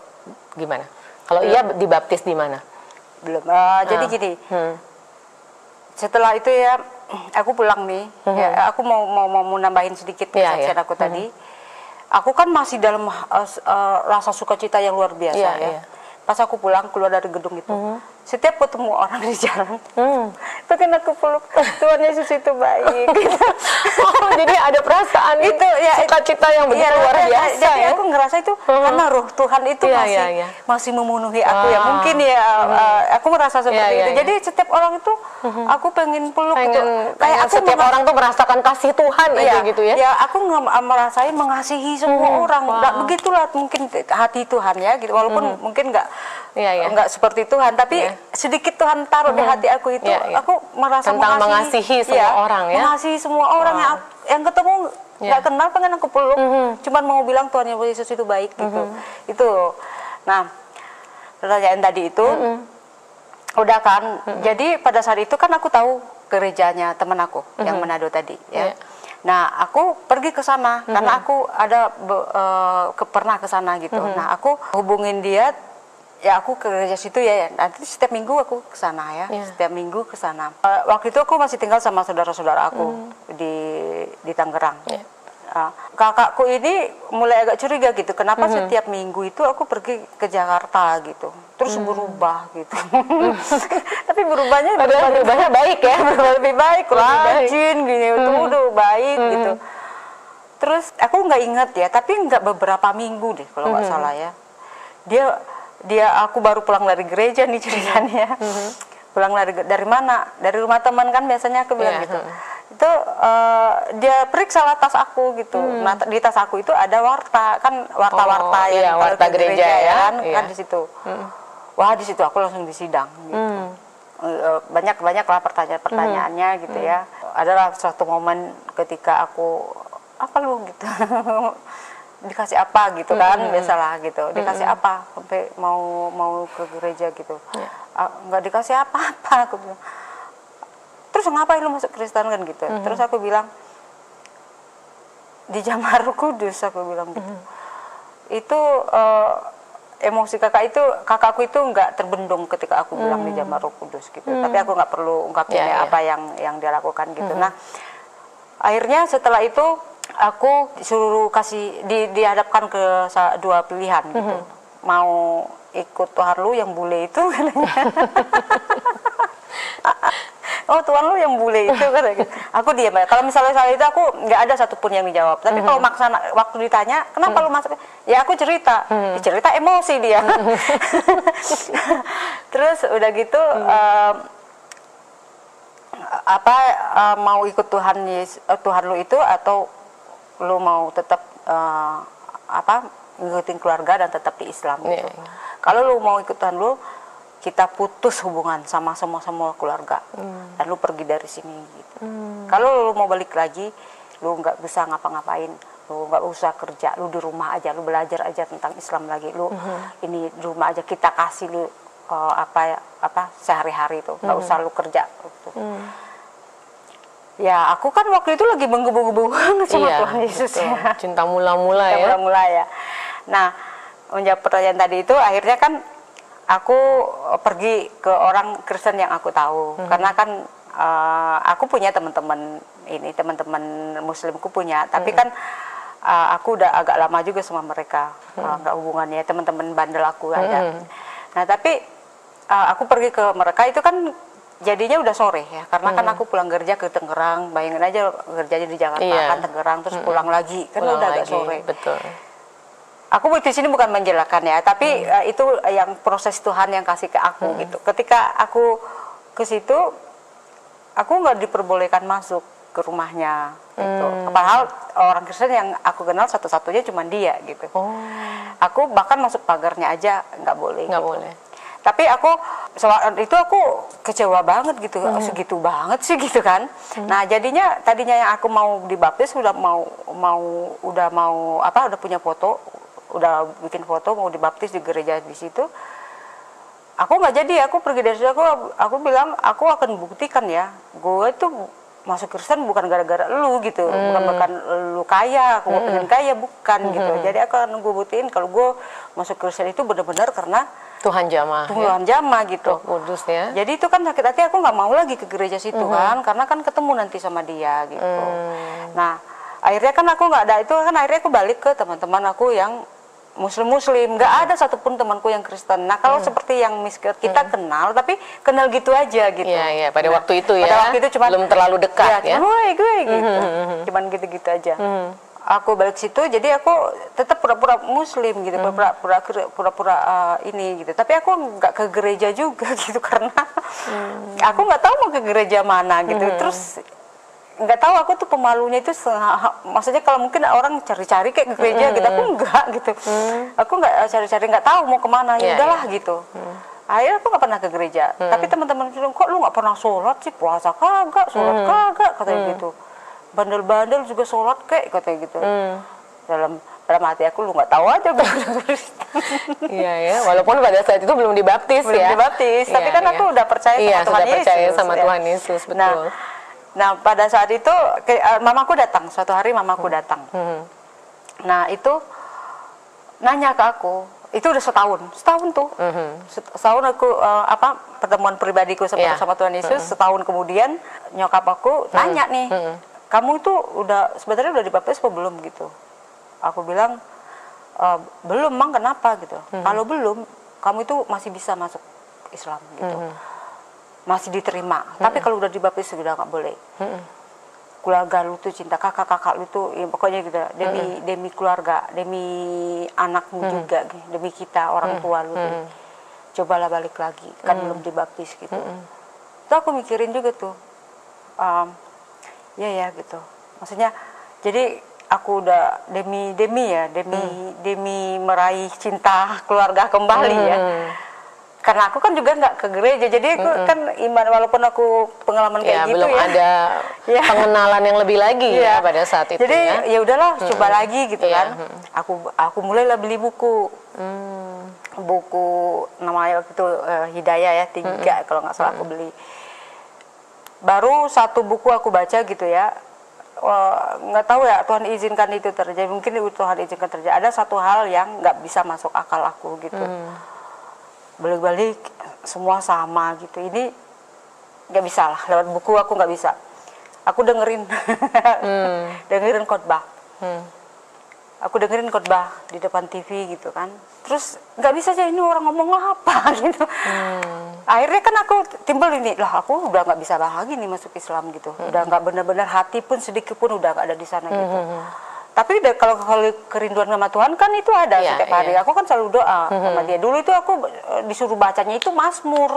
gimana? Kalau iya dibaptis di mana? Belum. Jadi gini. Setelah itu ya aku pulang nih. Ya, aku mau nambahin sedikit kesaksian aku tadi. Aku kan masih dalam rasa sukacita yang luar biasa ya. Pas aku pulang keluar dari gedung itu, setiap ketemu orang di jalan, pengen aku peluk, Tuhan Yesus itu baik. Oh, jadi ada perasaan itu ya, sukacita yang begitu luar biasa. Jadi aku ngerasa itu karena roh Tuhan itu masih memenuhi aku ya. Mungkin ya aku merasa seperti itu. Jadi setiap orang itu aku pengen peluk gitu. Kayak aku setiap orang tuh merasakan kasih Tuhan aja gitu ya. Ya aku merasain mengasihi semua orang. Begitulah mungkin hati Tuhan ya gitu. Walaupun mungkin nggak seperti Tuhan, tapi sedikit Tuhan taruh di hati aku itu, aku merasa tentang mengasihi semua orang ya. Mengasihi semua orang yang ketemu nggak kenal pengen aku peluk, cuman mau bilang Tuhan Yesus itu baik gitu. Itu. Nah, pertanyaan tadi itu udah kan. Jadi pada saat itu kan aku tahu gerejanya teman aku yang Manado tadi ya. Nah, aku pergi ke sana karena aku ada pernah ke sana gitu. Nah, aku hubungin dia. Ya aku ke gereja situ ya, nanti setiap minggu aku ke sana ya, setiap minggu ke sana. Waktu itu aku masih tinggal sama saudara-saudara aku di Tangerang. Kakakku ini mulai agak curiga gitu, kenapa setiap minggu itu aku pergi ke Jakarta gitu, terus berubah gitu. Tapi berubahnya baik ya, lebih baik, rajin gini, itu udah baik gitu. Terus aku nggak inget ya, tapi nggak beberapa minggu deh kalau nggak salah ya. Aku baru pulang dari gereja nih ceritanya. Pulang dari mana? Dari rumah teman kan biasanya aku bilang gitu. Itu dia periksa tas aku gitu. Nah, di tas aku itu ada warta warta yang warta gereja ya kan di situ. Wah, di situ aku langsung disidang gitu. Banyak lah pertanyaannya gitu ya. Adalah suatu momen ketika aku apa lu gitu. Dikasih apa gitu kan, biasalah gitu, dikasih apa sampai mau ke gereja gitu, nggak dikasih apa-apa, aku bilang. Terus ngapain lu masuk Kristen kan gitu. Terus aku bilang di Jamaah Roh Kudus, aku bilang gitu. Itu emosi kakakku itu nggak terbendung ketika aku bilang di Jamaah Roh Kudus gitu. Tapi aku nggak perlu ungkapin apa yang dia lakukan gitu. Nah, akhirnya setelah itu aku disuruh dihadapkan ke dua pilihan gitu. Mau ikut Tuhan lu yang bule itu katanya. Oh, Tuhan lu yang bule itu katanya. Aku diam. Kalau misalnya soal itu aku nggak ada satupun yang dijawab. Tapi kalau waktu ditanya kenapa lu masuk, ya aku cerita. Cerita emosi dia. Terus udah gitu mau ikut Tuhan lu itu atau lu mau tetap ngikutin keluarga dan tetap di Islam gitu. Kalau lu mau ikut Tuhan lu, kita putus hubungan sama semua keluarga dan lu pergi dari sini gitu. Kalau lu mau balik lagi, lu nggak bisa ngapa-ngapain, lu nggak usah kerja, lu di rumah aja, lu belajar aja tentang Islam lagi, lu ini di rumah aja, kita kasih lu apa sehari-hari itu, nggak usah lu kerja gitu. Ya aku kan waktu itu lagi menggebu-gebu banget sama Tuhan Yesus ya. Cinta mula-mula ya. Mula-mula ya. Nah, menjawab pertanyaan tadi itu, akhirnya kan aku pergi ke orang Kristen yang aku tahu, karena kan aku punya teman-teman Muslimku punya, tapi kan aku udah agak lama juga sama mereka, nggak hubungannya, teman-teman bandel aku ada. Nah tapi aku pergi ke mereka itu kan jadinya udah sore ya, karena kan aku pulang kerja ke Tangerang, bayangin aja kerjanya di Jakarta kan Tangerang, terus pulang lagi, kan udah agak sore. Betul. Aku di sini bukan menjelekkan ya, tapi itu yang proses Tuhan yang kasih ke aku gitu. Ketika aku ke situ, aku nggak diperbolehkan masuk ke rumahnya gitu. Padahal orang Kristen yang aku kenal satu-satunya cuma dia gitu. Aku bahkan masuk pagarnya aja nggak boleh. Nggak gitu. boleh. Tapi itu aku kecewa banget gitu, segitu banget sih gitu kan. Nah jadinya tadinya yang aku mau dibaptis udah punya foto, udah bikin foto mau dibaptis di gereja di situ. Aku nggak jadi, aku pergi dari situ, aku bilang aku akan buktikan ya, gue tuh masuk Kristen bukan gara-gara lu gitu, bukan lu kaya, aku pengen kaya, bukan gitu. Jadi aku akan gue buktiin kalau gue masuk Kristen itu benar-benar karena Tuhan jamah. Tuhan jamah gitu. Kudus ya. Jadi itu kan sakit hati, aku nggak mau lagi ke gereja situ kan, karena kan ketemu nanti sama dia gitu. Nah akhirnya kan aku nggak ada itu kan, akhirnya aku balik ke teman-teman aku yang Muslim, nggak ada satupun temanku yang Kristen. Nah kalau seperti yang kita kenal, tapi kenal gitu aja gitu. Iya, pada waktu itu ya. Pada waktu itu cuman, belum terlalu dekat ya. Cuman gue gitu, cuman gitu-gitu aja. Aku balik situ, jadi aku tetap pura-pura Muslim gitu, pura-pura ini gitu. Tapi aku nggak ke gereja juga gitu karena aku nggak tahu mau ke gereja mana gitu. Terus nggak tahu, aku tuh pemalunya itu maksudnya kalau mungkin orang cari-cari kayak ke gereja gitu, aku enggak gitu. Aku nggak cari-cari, nggak tahu mau kemana, ya udahlah gitu. Akhirnya aku nggak pernah ke gereja. Tapi teman-teman bilang, kok lu nggak pernah sholat sih, puasa kagak, sholat kagak, katanya gitu. Bandel-bandel juga sholat kayak katanya gitu. Dalam hati aku, lu nggak tahu aja gue Iya ya, walaupun pada saat itu belum dibaptis ya. Belum dibaptis, tapi kan aku udah percaya sama Tuhan Yesus. Percaya sama Tuhan Yesus, betul. Nah pada saat itu mamaku datang, suatu hari mamaku datang. Nah itu nanya ke aku, itu udah setahun tuh. Setahun aku pertemuan pribadiku sama Tuhan Yesus. Setahun kemudian nyokap aku nanya nih, kamu itu sebenarnya udah dibaptis apa belum gitu? Aku bilang belum, Mang, kenapa gitu? Kalau belum, kamu itu masih bisa masuk Islam gitu. Masih diterima, tapi kalau udah dibaptis sudah nggak boleh. Keluarga lu tuh cinta, kakak-kakak lu tuh ya pokoknya gitu, demi keluarga, demi anakmu juga, demi kita orang tua lu tuh. Cobalah balik lagi, kan belum dibaptis gitu. Itu aku mikirin juga tuh, ya gitu. Maksudnya jadi aku udah demi meraih cinta keluarga kembali ya. Karena aku kan juga nggak ke gereja, jadi aku kan iman, walaupun aku pengalaman kayak gitu belum ada pengenalan yang lebih lagi ya pada saat itu. Jadi ya udahlah, coba lagi gitu kan. Aku mulailah beli buku, buku namanya waktu itu Hidayah ya, 3 kalau nggak salah aku beli. Baru 1 buku aku baca gitu ya. Nggak tahu ya, Tuhan izinkan itu terjadi, mungkin Tuhan izinkan terjadi. Ada satu hal yang nggak bisa masuk akal aku gitu. Balik-balik semua sama gitu, ini nggak bisa lah, lewat buku aku nggak bisa. Aku dengerin dengerin khotbah, aku dengerin khotbah di depan TV gitu kan, terus nggak bisa aja, ini orang ngomong apa gitu. Akhirnya kan aku timbul ini, lah aku udah nggak bisa lagi nih masuk Islam gitu, udah nggak benar-benar, hati pun sedikit pun udah nggak ada di sana gitu. Tapi kalau kerinduan sama Tuhan kan itu ada setiap hari. Aku kan selalu doa sama dia. Dulu itu aku disuruh bacanya itu Mazmur.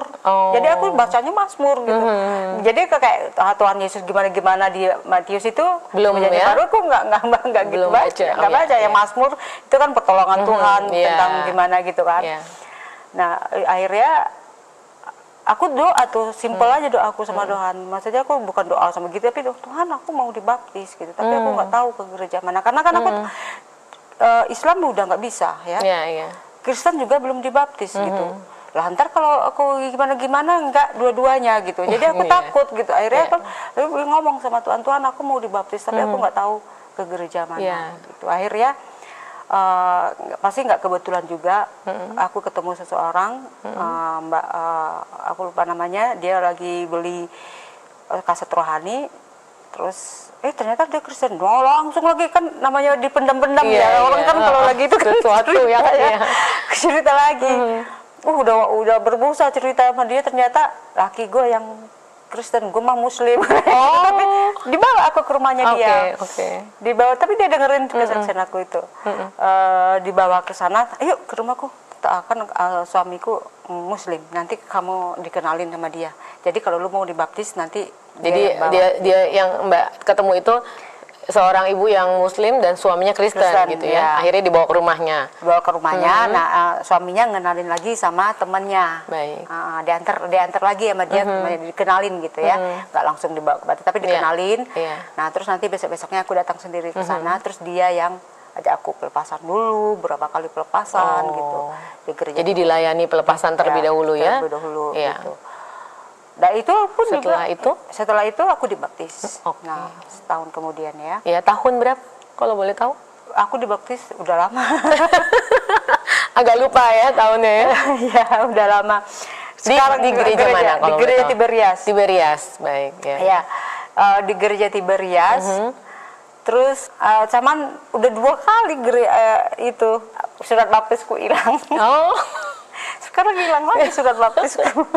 Jadi aku bacanya Mazmur gitu. Jadi kayak Tuhan Yesus gimana di Matius itu belum ya. Baru aku nggak gitu baca. Nggak baca yang Mazmur itu kan pertolongan Tuhan tentang gimana gitu kan. Nah akhirnya aku doa tuh, simpel aja doa aku sama Tuhan. Maksudnya aku bukan doa sama gitu, tapi Tuhan aku mau dibaptis gitu. Tapi aku nggak tahu ke gereja mana. Karena kan aku Islam udah nggak bisa ya. Kristen juga belum dibaptis gitu. Lah ntar kalau aku gimana nggak dua-duanya gitu. Jadi aku takut gitu. Akhirnya aku ngomong sama Tuhan, Tuhan aku mau dibaptis, tapi aku nggak tahu ke gereja mana gitu. Akhirnya pasti nggak kebetulan juga aku ketemu seseorang, mbak aku lupa namanya, dia lagi beli kaset rohani, terus ternyata dia Kristen. Langsung lagi kan namanya dipendam-pendam ya orang kan kalau lagi itu kan sesuatu ya cerita lagi. Udah berbusa cerita sama dia, ternyata laki gue yang Kristen, gue mah Muslim. Tapi dibawa aku ke rumahnya dia. Dibawa, tapi dia dengerin kesaksian aku itu. Dibawa ke sana, yuk ke rumahku. Kan suamiku Muslim, nanti kamu dikenalin sama dia. Jadi kalau lu mau dibaptis nanti. Jadi dia yang Mbak ketemu itu seorang ibu yang Muslim dan suaminya Kristen gitu ya. Akhirnya dibawa ke rumahnya. Nah suaminya ngenalin lagi sama temannya. Baik. Diantar lagi sama dia, dikenalin gitu ya. Nggak langsung dibawa ke batu, tapi dikenalin. Nah terus nanti besok-besoknya aku datang sendiri ke sana. Terus dia yang ajak aku pelepasan dulu, berapa kali pelepasan gitu di gereja. Jadi dilayani pelepasan terlebih dahulu ya. Terlebih dahulu gitu. Dan itu pun setelah itu aku dibaptis. Nah, setahun kemudian ya. Ya, tahun berapa kalau boleh tahu? Aku dibaptis udah lama. Agak lupa ya tahunnya ya. Ya, udah lama. Sekarang di gereja mana kalau di gereja Tiberias. Tiberias, baik ya. Ya. Di gereja Tiberias. Terus cuman udah 2 kali itu surat baptisku hilang. Sekarang hilang lagi surat baptisku.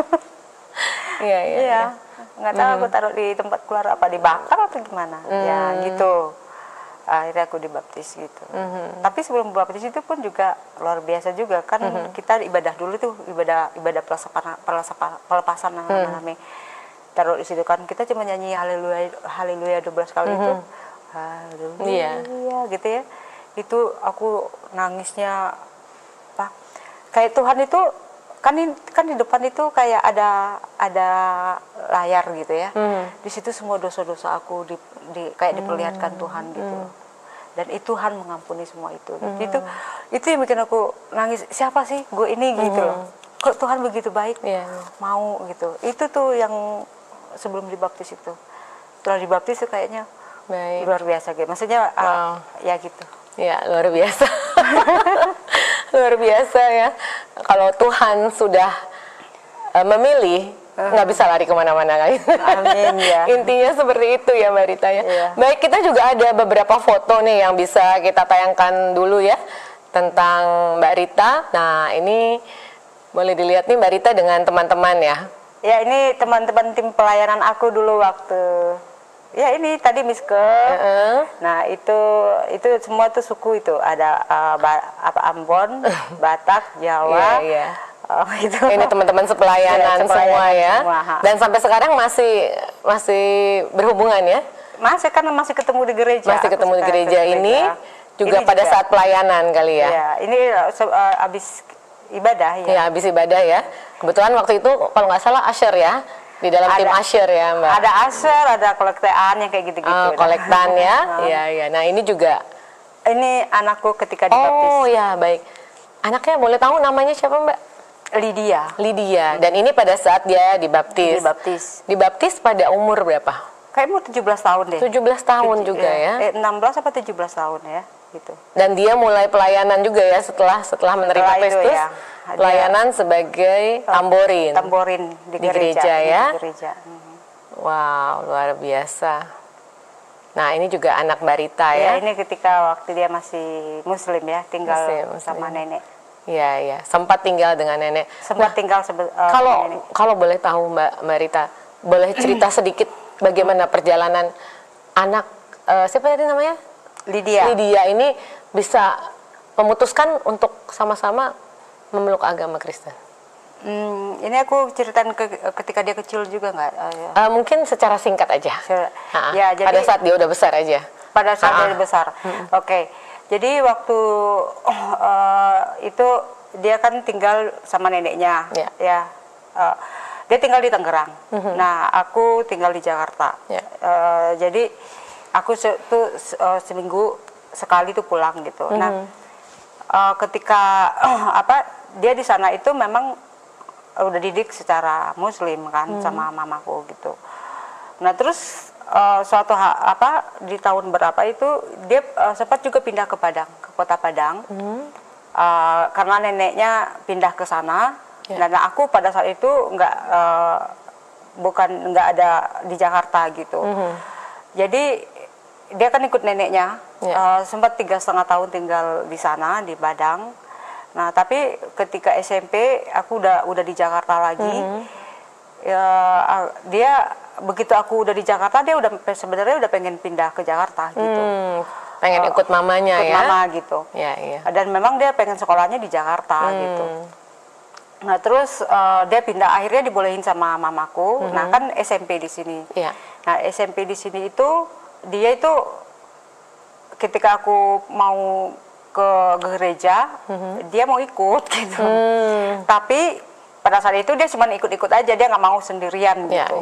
Iya. Nggak tahu aku taruh di tempat keluar apa, dibakar atau gimana. Ya gitu. Akhirnya aku dibaptis gitu. Tapi sebelum baptis itu pun juga luar biasa juga kan. Kita ibadah dulu tuh, ibadah pelepasan namanya. Taruh di situ kan kita cuma nyanyi haleluya 12 kali itu. Haleluya gitu ya. Itu aku nangisnya kayak Tuhan itu kan di depan itu kayak ada layar gitu ya. Di situ semua dosa-dosa aku kayak diperlihatkan Tuhan gitu. Dan Tuhan mengampuni semua itu. Itu yang bikin aku nangis. Siapa sih gue ini gitu loh. Kok Tuhan begitu baik, mau gitu. Itu tuh yang sebelum dibaptis itu. Setelah dibaptis tuh kayaknya luar biasa gitu. Maksudnya ya gitu. Ya, luar biasa. Luar biasa ya. Kalau Tuhan sudah memilih, nggak bisa lari kemana-mana kan. Amin ya. Intinya seperti itu ya Mbak Rita ya. Baik, kita juga ada beberapa foto nih yang bisa kita tayangkan dulu ya tentang Mbak Rita. Nah ini boleh dilihat nih Mbak Rita dengan teman-teman ya. Ya ini teman-teman tim pelayanan aku dulu waktu. Ya ini tadi Miske. Nah itu semua tuh suku itu ada Ambon, Batak, Jawa. Itu. Ini teman-teman sepelayanan semua ya. Dan sampai sekarang masih berhubungan ya? Masih ketemu di gereja. Masih ketemu di gereja ini juga ini pada juga. Saat pelayanan kali ya. Ya ini habis ibadah ya. Ya habis ibadah ya. Kebetulan waktu itu kalau nggak salah Asher ya. Di dalam tim Asher ya Mbak? Ada Asher, ada kolektaan yang kayak gitu-gitu. Kolektan ya? Iya. Nah ini juga? Ini anakku ketika dibaptis. Oh ya, baik. Anaknya boleh tahu namanya siapa Mbak? Lydia. Dan ini pada saat dia dibaptis? Dibaptis pada umur berapa? Kayak umur 17 tahun deh. 17 tahun juga ya? 16 apa 17 tahun ya. Gitu. Dan dia mulai pelayanan juga ya setelah menerima Kristus? Ya. Pelayanan sebagai tamborin di gereja ya. Di gereja. Wow, luar biasa. Nah, ini juga anak Mbak Rita ya. Ini ketika waktu dia masih Muslim ya, tinggal sama nenek. Iya. Sempat tinggal dengan nenek. Tinggal kalau boleh tahu Mbak Rita, boleh cerita sedikit bagaimana perjalanan anak siapa tadi namanya? Lydia ini bisa memutuskan untuk sama-sama memeluk agama Kristen. Ini aku ceritain ketika dia kecil juga nggak? Mungkin secara singkat aja. Ya, jadi pada saat dia udah besar aja. Pada saat dia besar. Oke. Jadi waktu itu dia kan tinggal sama neneknya, ya. Dia tinggal di Tangerang. Nah, aku tinggal di Jakarta. Jadi aku seminggu sekali tuh pulang gitu. Nah, ketika dia di sana itu memang udah didik secara Muslim kan sama mamaku gitu. Nah, terus suatu di tahun berapa itu dia sempat juga pindah ke Padang, ke kota Padang, karena neneknya pindah ke sana. Dan aku pada saat itu nggak ada di Jakarta gitu. Jadi dia kan ikut neneknya, sempat 3,5 tahun tinggal di sana di Padang. Nah, tapi ketika SMP aku udah di Jakarta lagi. Dia begitu aku udah di Jakarta, dia sebenarnya udah pengen pindah ke Jakarta gitu. Pengen ikut mamanya ikut mama gitu. Dan memang dia pengen sekolahnya di Jakarta gitu. Nah, terus dia pindah, akhirnya dibolehin sama mamaku. Nah, kan SMP di sini. Nah, SMP di sini itu dia itu ketika aku mau ke gereja, dia mau ikut gitu. Tapi pada saat itu dia cuma ikut-ikut aja, dia nggak mau sendirian gitu.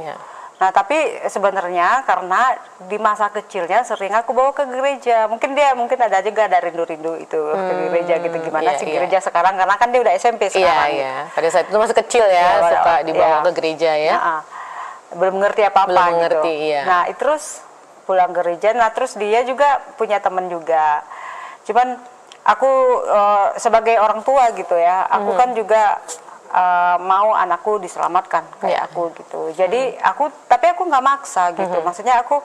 Nah, tapi sebenarnya karena di masa kecilnya sering aku bawa ke gereja. Mungkin ada juga ada rindu-rindu itu ke gereja gitu. Gimana sih gereja sekarang, karena kan dia udah SMP sekarang. Pada saat itu masih kecil ya, suka dibawa ke gereja ya. Belum ngerti apa-apa gitu. Nah, terus pulang gereja, nah terus dia juga punya temen juga. Cuman aku sebagai orang tua gitu ya, aku kan juga mau anakku diselamatkan kayak aku gitu. Jadi tapi aku nggak maksa gitu. Maksudnya aku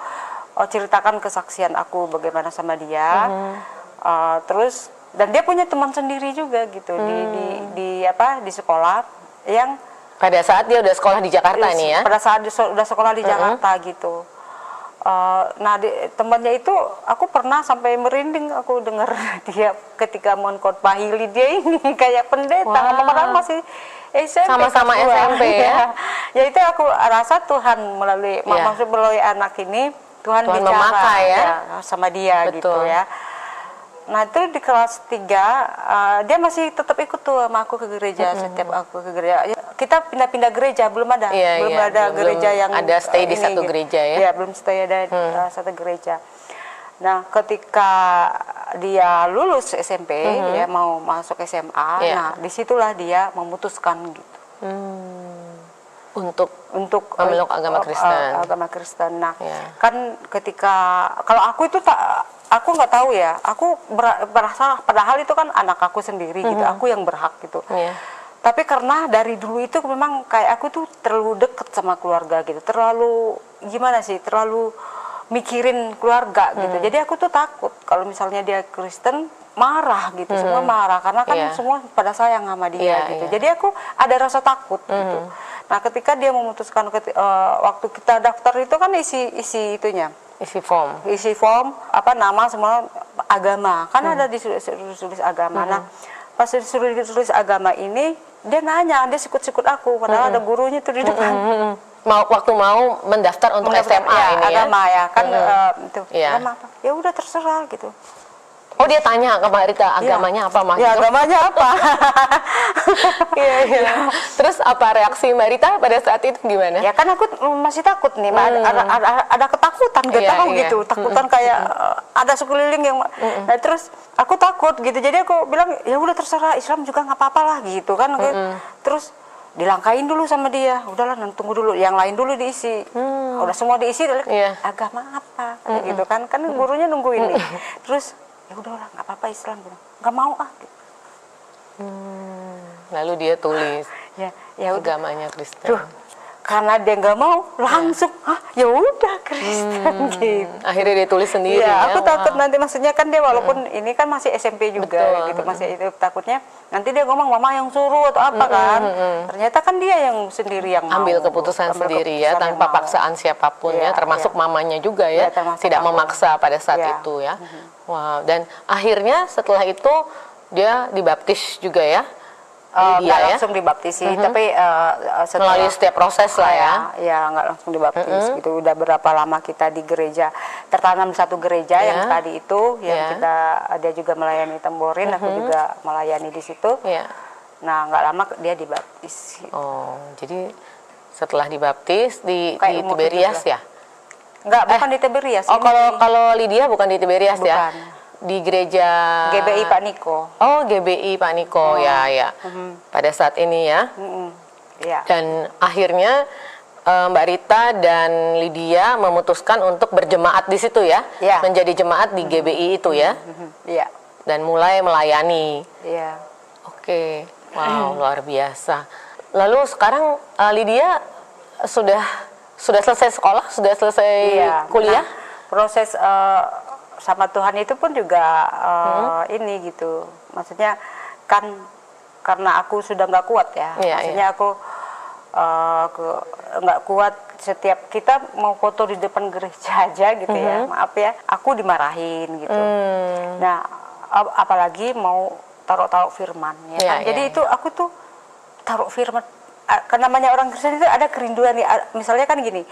ceritakan kesaksian aku bagaimana sama dia. Terus dan dia punya teman sendiri juga gitu di sekolah yang pada saat dia udah sekolah di Jakarta nih ya. Pada saat dia udah sekolah di Jakarta gitu. Nah, temannya itu aku pernah sampai merinding aku dengar dia ketika mengkhotbahi dia ini kayak pendeta, ngomong masih SMP, sama-sama SMP ya. Ya itu aku rasa Tuhan melalui anak ini Tuhan bicara memakai ya sama dia gitu ya. Nah, itu di kelas 3 dia masih tetap ikut tuh sama aku ke gereja. Setiap aku ke gereja, kita pindah-pindah gereja, belum ada gereja yang ada stay di satu gereja ya. Belum stay ada satu gereja. Nah, ketika dia lulus SMP, dia mau masuk SMA. Nah, disitulah dia memutuskan gitu untuk memeluk agama Kristen. Nah, kan ketika kalau aku itu aku nggak tahu ya, aku berasa padahal itu kan anak aku sendiri gitu, aku yang berhak gitu. Tapi karena dari dulu itu memang kayak aku tuh terlalu deket sama keluarga gitu, terlalu mikirin keluarga gitu. Jadi aku tuh takut kalau misalnya dia Kristen marah gitu, semua marah karena kan semua pada sayang sama dia gitu. Jadi aku ada rasa takut gitu. Nah, ketika dia memutuskan waktu kita daftar itu kan isi form nama semua agama kan ada ditulis agama. Nah, pas ditulis agama ini dia nanya, dia sikut-sikut aku padahal ada gurunya tuh di depan. Waktu mau mendaftar untuk SMA ini agama ya kan itu agama apa? Ya udah terserah gitu. Oh, dia tanya ke Mbak Rita agamanya apa Mas? Ya, agamanya apa? Terus apa reaksi Mbak Rita pada saat itu gimana? Ya kan aku masih takut nih, ada ketakutan gitu, takutan kayak ada sekeliling yang. Nah, terus aku takut gitu, jadi aku bilang ya udah terserah, Islam juga nggak apa-apa lah gitu kan. Terus dilangkain dulu sama dia, udahlah tunggu dulu, yang lain dulu diisi. Udah semua diisi, agama apa gitu kan gurunya nungguin nih. Terus ya udahlah nggak apa-apa Islam, nggak mau gitu. Lalu dia tulis ya agamanya Kristen. Karena dia nggak mau langsung ya udah Kristen gitu. Akhirnya dia tulis sendiri. Aku takut nanti, maksudnya kan dia walaupun ini kan masih SMP juga gitu, masih itu takutnya nanti dia ngomong mama yang suruh atau apa kan. Ternyata kan dia yang sendiri yang ambil keputusan sendiri ya, tanpa paksaan siapapun ya, termasuk mamanya juga ya, tidak memaksa pada saat itu ya. Wow, dan akhirnya setelah itu dia dibaptis juga ya. nggak langsung dibaptis sih, tapi setelah melalui setiap proses lah ya. Ya nggak langsung dibaptis gitu. Udah berapa lama kita di gereja, tertanam di satu gereja yang tadi itu, yang dia juga melayani Tamborin, aku juga melayani di situ. Nah nggak lama dia dibaptis. Gitu. Oh, jadi setelah dibaptis di Tiberias ya? Enggak, bukan di Tiberias. Oh, kalau Lydia bukan di Tiberias ya? Di gereja GBI Pak Niko. Oh, GBI Pak Niko, ya. Pada saat ini ya. Ya. Dan akhirnya Mbak Rita dan Lydia memutuskan untuk berjemaat di situ ya, menjadi jemaat di GBI itu ya. Iya. Dan mulai melayani. Iya. Oke, wow, luar biasa. Lalu sekarang Lydia sudah selesai sekolah, sudah selesai kuliah? Nah, proses sama Tuhan itu pun juga ini gitu, maksudnya kan karena aku sudah nggak kuat ya, maksudnya aku nggak kuat, setiap kita mau foto di depan gereja aja gitu ya, maaf ya, aku dimarahin gitu. Nah apalagi mau taruh firman ya kan, jadi itu aku tuh taruh firman, karena namanya orang Kristen itu ada kerinduan nih, misalnya kan gini,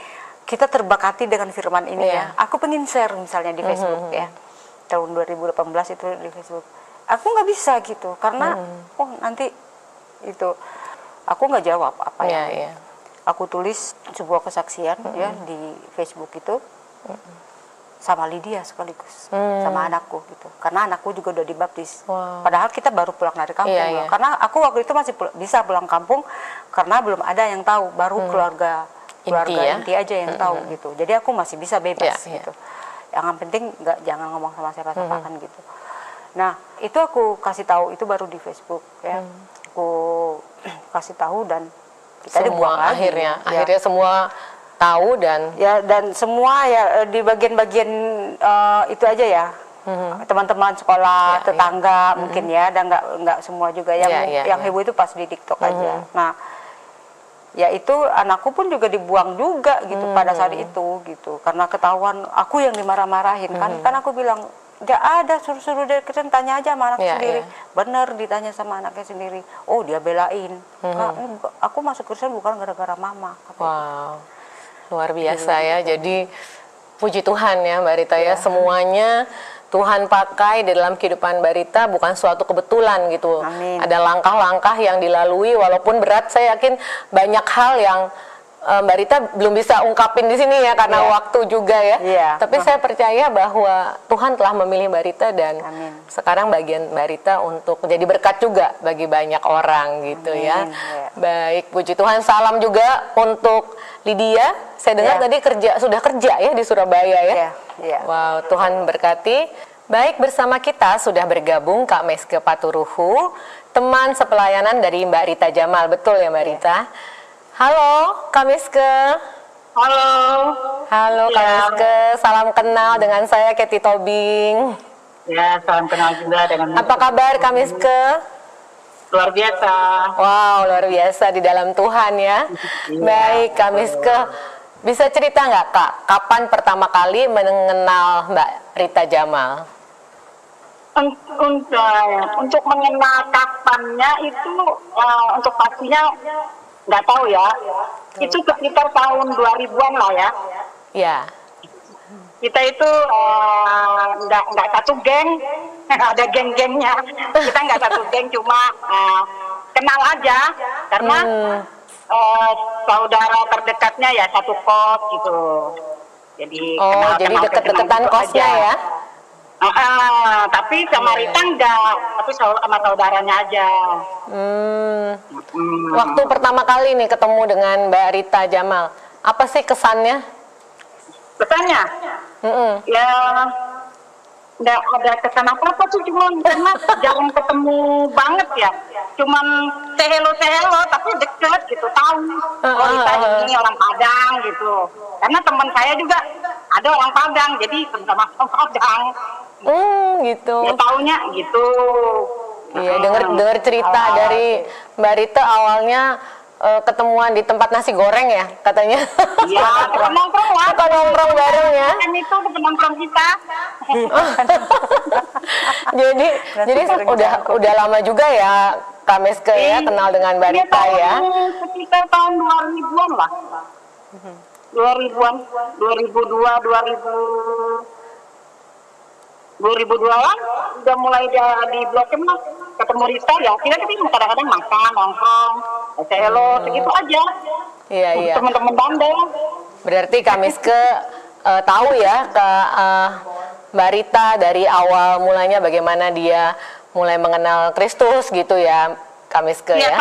kita terbakati dengan firman ini ya. Aku pengen share misalnya di Facebook ya. Tahun 2018 itu di Facebook. Aku nggak bisa gitu karena nanti itu aku nggak jawab apa ya. Aku tulis sebuah kesaksian ya di Facebook itu sama Lydia sekaligus sama anakku gitu. Karena anakku juga udah dibaptis. Padahal kita baru pulang dari kampung loh. Karena aku waktu itu masih bisa pulang kampung karena belum ada yang tahu, baru keluarga inti aja yang tahu gitu. Jadi aku masih bisa bebas gitu. Yang penting jangan ngomong sama siapa-siapa kan gitu. Nah itu aku kasih tahu, itu baru di Facebook ya. Aku kasih tahu dan kita dibuang lagi. Akhirnya semua tahu dan semua ya di bagian-bagian itu aja ya. Teman-teman sekolah, tetangga mungkin ya, dan nggak semua juga yang heboh itu pas di TikTok aja. Nah ya itu anakku pun juga dibuang juga gitu pada saat itu gitu, karena ketahuan aku yang dimarah-marahin kan aku bilang nggak ada, suruh dia tanya aja sama anak sendiri. Bener, ditanya sama anaknya sendiri, oh dia belain, aku masuk Kristen bukan gara-gara mama. Wow, luar biasa ya. Jadi puji Tuhan ya Mbak Rita ya, semuanya Tuhan pakai di dalam kehidupan Mbak Rita, bukan suatu kebetulan gitu. Amin. Ada langkah-langkah yang dilalui, walaupun berat. Saya yakin banyak hal yang Mbak Rita belum bisa ungkapin di sini ya, karena waktu juga ya. Tapi saya percaya bahwa Tuhan telah memilih Mbak Rita, dan sekarang bagian Mbak Rita untuk menjadi berkat juga bagi banyak orang gitu ya. Baik, puji Tuhan. Salam juga untuk Lydia. Saya dengar tadi sudah kerja ya di Surabaya ya. Wow, Tuhan berkati. Baik, bersama kita sudah bergabung Kak Meske Paturuhu, teman sepelayanan dari Mbak Rita Jamal. Betul ya Mbak Rita? Halo Kak Meske. Halo Kak Meske, salam kenal dengan saya Kathy Tobing. Ya, salam kenal juga dengan. Apa kabar Kak Meske? Luar biasa. Wow, luar biasa di dalam Tuhan ya. Baik Kak Meske, bisa cerita nggak Kak, kapan pertama kali mengenal Mbak Rita Jamal? Untuk mengenal kapannya itu untuk pastinya nggak tahu ya. Itu sekitar tahun 2000-an lah ya. Ya. Kita itu nggak satu geng, ada geng-gengnya. Kita nggak satu geng, cuma kenal aja karena saudara terdekatnya ya satu kos gitu. Jadi jadi deket-deketan kosnya ya? Tapi sama Rita enggak, tapi sama saudaranya aja. Waktu pertama kali nih ketemu dengan Mbak Rita Jamal, apa sih kesannya? Kesannya? Ya nggak ada kesan apa-apa tuh, cuma karena jarang ketemu banget ya. Cuman sehelo tapi deket gitu, tahu oh Rita ini orang Padang gitu. Karena teman saya juga ada orang Padang, jadi sama Padang. Gitu. Ya taunya gitu. Iya, dengar cerita dari Mbak Rita awalnya ketemuan di tempat nasi goreng ya katanya. Iya, nongkrong lah. Suka nongkrong bareng ya. Kan itu nongkrong kita. jadi udah lama juga ya Kak Meske ya, kenal dengan Mbak Rita ya. Sekitar tahun 2000-an lah. 2000-an, 2002-an udah mulai di Blok M lah, ketemu Rita ya. Kita kadang-kadang makan, nongkrong, hello, segitu aja. Iya. Teman-teman bandel. Berarti Kak Meske tahu ya Mbak Rita dari awal mulanya bagaimana dia mulai mengenal Kristus gitu ya, Kak Meske ya? Iya,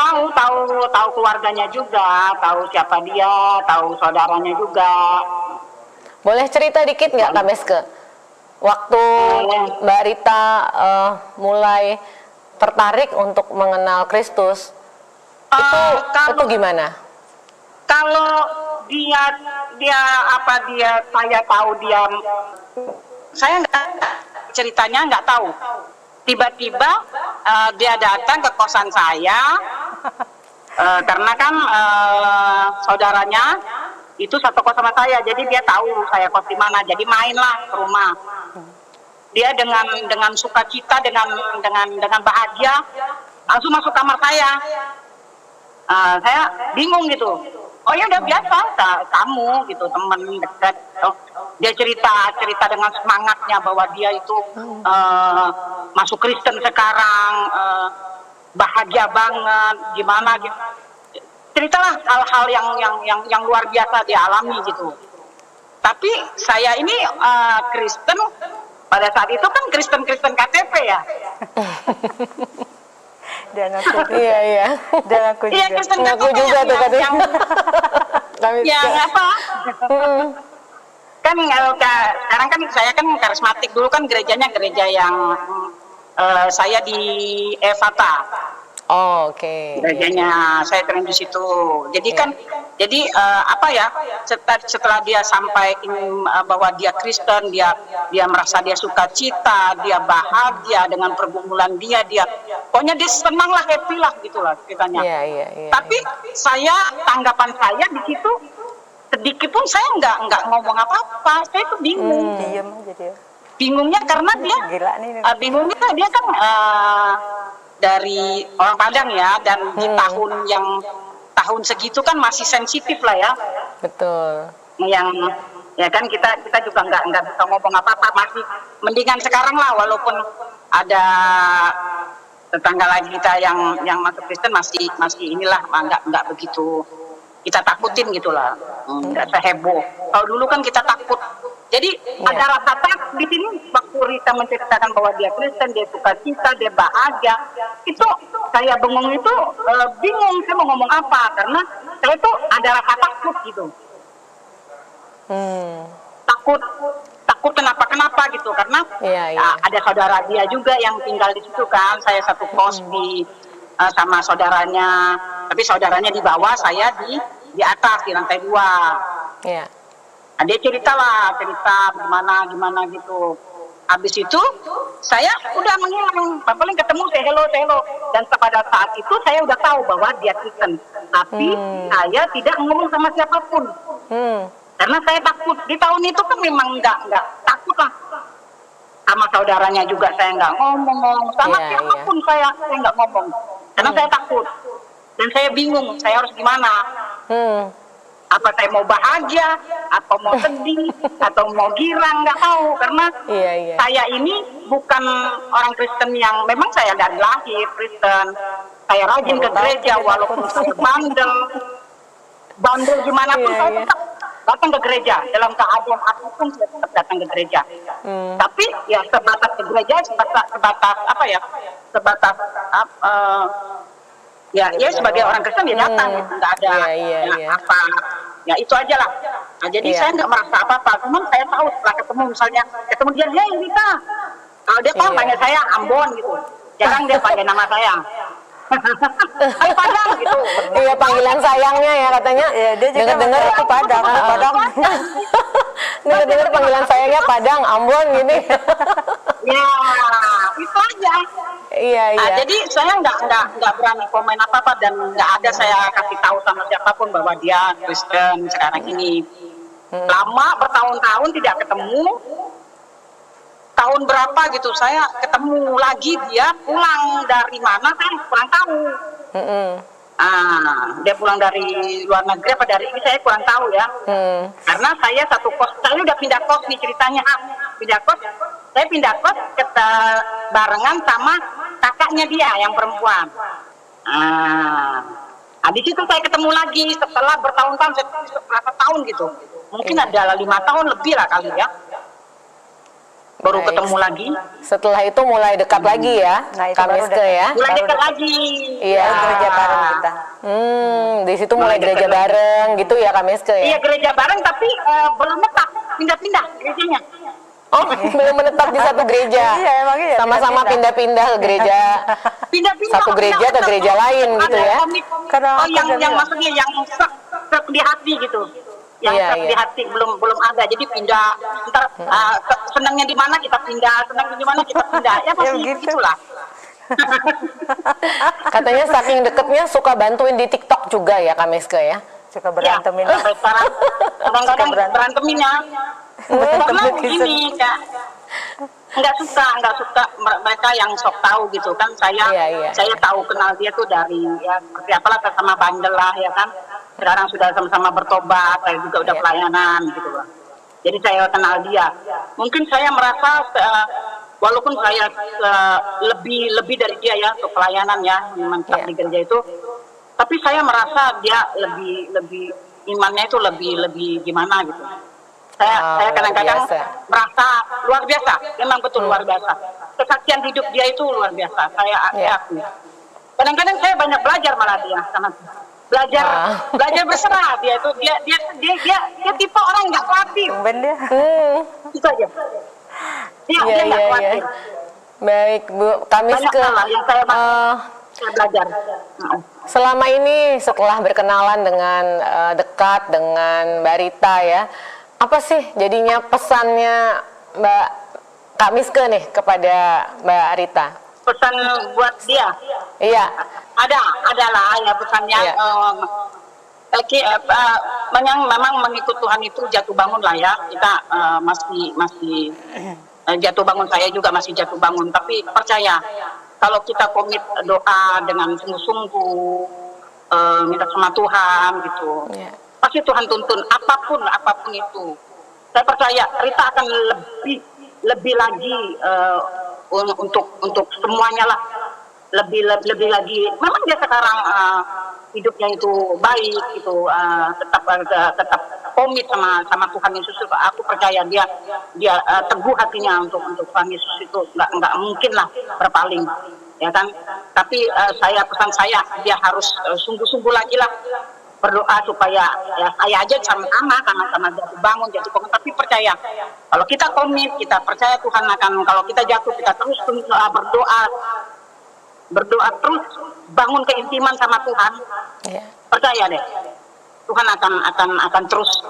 tahu keluarganya juga, tahu siapa dia, tahu saudaranya juga. Boleh cerita dikit nggak Kak Meske? Waktu Mbak Rita mulai tertarik untuk mengenal Kristus, itu gimana? Kalau saya tahu saya ceritanya nggak tahu. Tiba-tiba dia datang ke kosan saya, karena kan saudaranya itu satu kos sama saya, jadi dia tahu saya kos di mana, jadi mainlah ke rumah. Dia dengan sukacita, dengan bahagia langsung masuk kamar saya. Saya bingung gitu. Oh ya udah biasa, kamu gitu, teman dekat. Dia cerita dengan semangatnya bahwa dia itu masuk Kristen sekarang, bahagia banget, gimana gitu. Ceritalah hal-hal yang luar biasa dia alami gitu. Tapi saya ini Kristen pada saat itu kan Kristen KTP ya. Dan aku iya. Dan aku juga. Iya, Kristen Aku juga tuh katanya. Yang apa? Kan sekarang kan saya kan karismatik, dulu kan gerejanya gereja yang saya di Evata. Oh, oke. Gerejanya saya keren di situ. Jadi kan setelah dia sampaikan bahwa dia Kristen, dia merasa dia suka cita, dia bahagia dengan pergumulan dia pokoknya dia senang lah, happy lah gitulah ceritanya. Iya. Tapi tanggapan saya di situ sedikit pun saya nggak ngomong apa-apa. Saya tuh bingung. Diam aja dia. Bingungnya karena dia Gila nih. Bingungnya dia kan dari orang Padang ya, dan di tahun segitu kan masih sensitif lah ya. Betul. Yang ya kan kita juga nggak bisa ngomong apa-apa, masih mendingan sekarang lah, walaupun ada tetangga lagi kita yang masuk Kristen masih inilah nggak begitu kita takutin gitulah, nggak seheboh. Kalau dulu kan kita takut. Jadi ada rasa takut di sini waktu Rita menceritakan bahwa dia Kristen, dia suka cita, dia bahagia. Itu saya bingung saya mau ngomong apa, karena saya itu ada rasa takut gitu. Takut kenapa gitu, karena ada saudara dia juga yang tinggal di situ kan. Saya satu kos sama saudaranya, tapi saudaranya di bawah, saya di atas di lantai 2. Iya. Nah, dia cerita gimana gitu. Habis itu saya udah menghilang, paling ketemu saya hello, dan pada saat itu saya udah tahu bahwa dia Kristen, tapi saya tidak ngomong sama siapapun. Karena saya takut. Di tahun itu kan memang nggak takut lah. Sama saudaranya juga saya nggak ngomong, sama siapapun saya nggak ngomong, karena saya takut dan saya bingung saya harus gimana. Apa saya mau bahagia, atau mau sedih, atau mau girang, nggak tahu. Karena saya ini bukan orang Kristen yang memang saya dari lahir Kristen. Saya rajin ke gereja walaupun saya bandel gimana pun saya tetap datang ke gereja. Dalam keadaan apapun saya tetap datang ke gereja. Tapi ya sebatas ke gereja, ya sebagai orang Kristen dia datang, nggak ada apa, ya itu aja lah. Nah, jadi saya nggak merasa apa-apa, cuman saya tahu setelah ketemu dia, hey Rita, dia tahu panggil saya Ambon gitu, jarang dia panggil nama saya. Hai Padang gitu. Iya, panggilan sayangnya ya katanya. Iya, dia juga dengar itu Padang. Dengar panggilan sayangnya Padang, Ambon gini. Ya, itu aja. Iya. Jadi saya nggak berani komen apa-apa, dan nggak ada saya kasih tahu sama siapapun bahwa dia Kristen sekarang ini. Lama bertahun-tahun tidak ketemu. tahun berapa gitu saya ketemu lagi dia pulang dari mana saya kurang tahu. Dia pulang dari luar negeri apa dari ini saya kurang tahu ya. Karena saya satu kos, saya udah pindah kos nih ceritanya. Saya pindah kos barengan sama kakaknya dia yang perempuan. Di situ saya ketemu lagi setelah bertahun-tahun, berapa tahun gitu. Mungkin ada 5 tahun lebih lah kali ya. Baru ketemu lagi. Setelah itu mulai dekat lagi ya, Kamiske ya. Mulai dekat lagi. Iya. Gereja bareng kita. Di situ mulai gereja bareng gitu ya Kamiske ya. Iya gereja bareng tapi belum tetap pindah-pindah gerejanya. Oh, belum menetap di satu gereja. Iya, emang iya. Sama-sama pindah-pindah ke gereja. Pindah-pindah. Satu gereja ke gereja lain gitu ya. Yang maksudnya yang sek di hati gitu. Yang di hati belum ada, jadi pindah. Ntar senangnya di mana kita pindah, senangnya di mana kita pindah. Ya pasti gitulah. Katanya saking deketnya suka bantuin di TikTok juga ya Kamiske ya. Suka berantemin. Kadang-kadang beranteminnya. Karena gini Kak, nggak suka mereka yang sok tahu gitu kan. Saya tahu kenal dia tuh dari ya seperti apalah sama bandel lah ya kan. Sekarang sudah sama-sama bertobat, saya juga udah pelayanan gitu lah. Jadi saya kenal dia. Mungkin saya merasa walaupun saya lebih dari dia ya untuk pelayanan ya mantap di gereja itu, tapi saya merasa dia lebih imannya itu lebih gimana gitu. Saya kadang-kadang merasa luar biasa, memang betul luar biasa. Kesaksian hidup dia itu luar biasa. Saya akui. Kadang-kadang saya banyak belajar malah dia sama belajar berserah dia itu dia tipe orang nggak khawatir. Dia. Itu aja. Dia nggak khawatir. Baik Bu Kamiske, yang saya belajar. Selama ini setelah berkenalan dengan dekat dengan Mbak Rita ya, apa sih jadinya pesannya Mbak Kamiske nih kepada Mbak Rita? Pesan buat dia? Iya. Adalah ya pesannya. Memang mengikut Tuhan itu jatuh bangun lah ya. Kita masih jatuh bangun, saya juga masih jatuh bangun. Tapi percaya kalau kita komit doa dengan sungguh-sungguh, minta sama Tuhan gitu. Pasti Tuhan tuntun apapun itu. Saya percaya Rita akan lebih lagi untuk semuanya lah, lebih lagi. Memang dia sekarang hidupnya itu baik gitu, tetap komit sama Tuhan Yesus. Aku percaya dia teguh hatinya untuk Tuhan Yesus itu nggak mungkin lah berpaling ya kan. Tapi pesan saya dia harus sungguh-sungguh lagi lah berdoa supaya ya saya aja sama-sama jatuh bangun, tapi percaya kalau kita komit, kita percaya Tuhan akan, kalau kita jatuh kita terus berdoa terus bangun keintiman sama Tuhan. Percaya deh Tuhan akan terus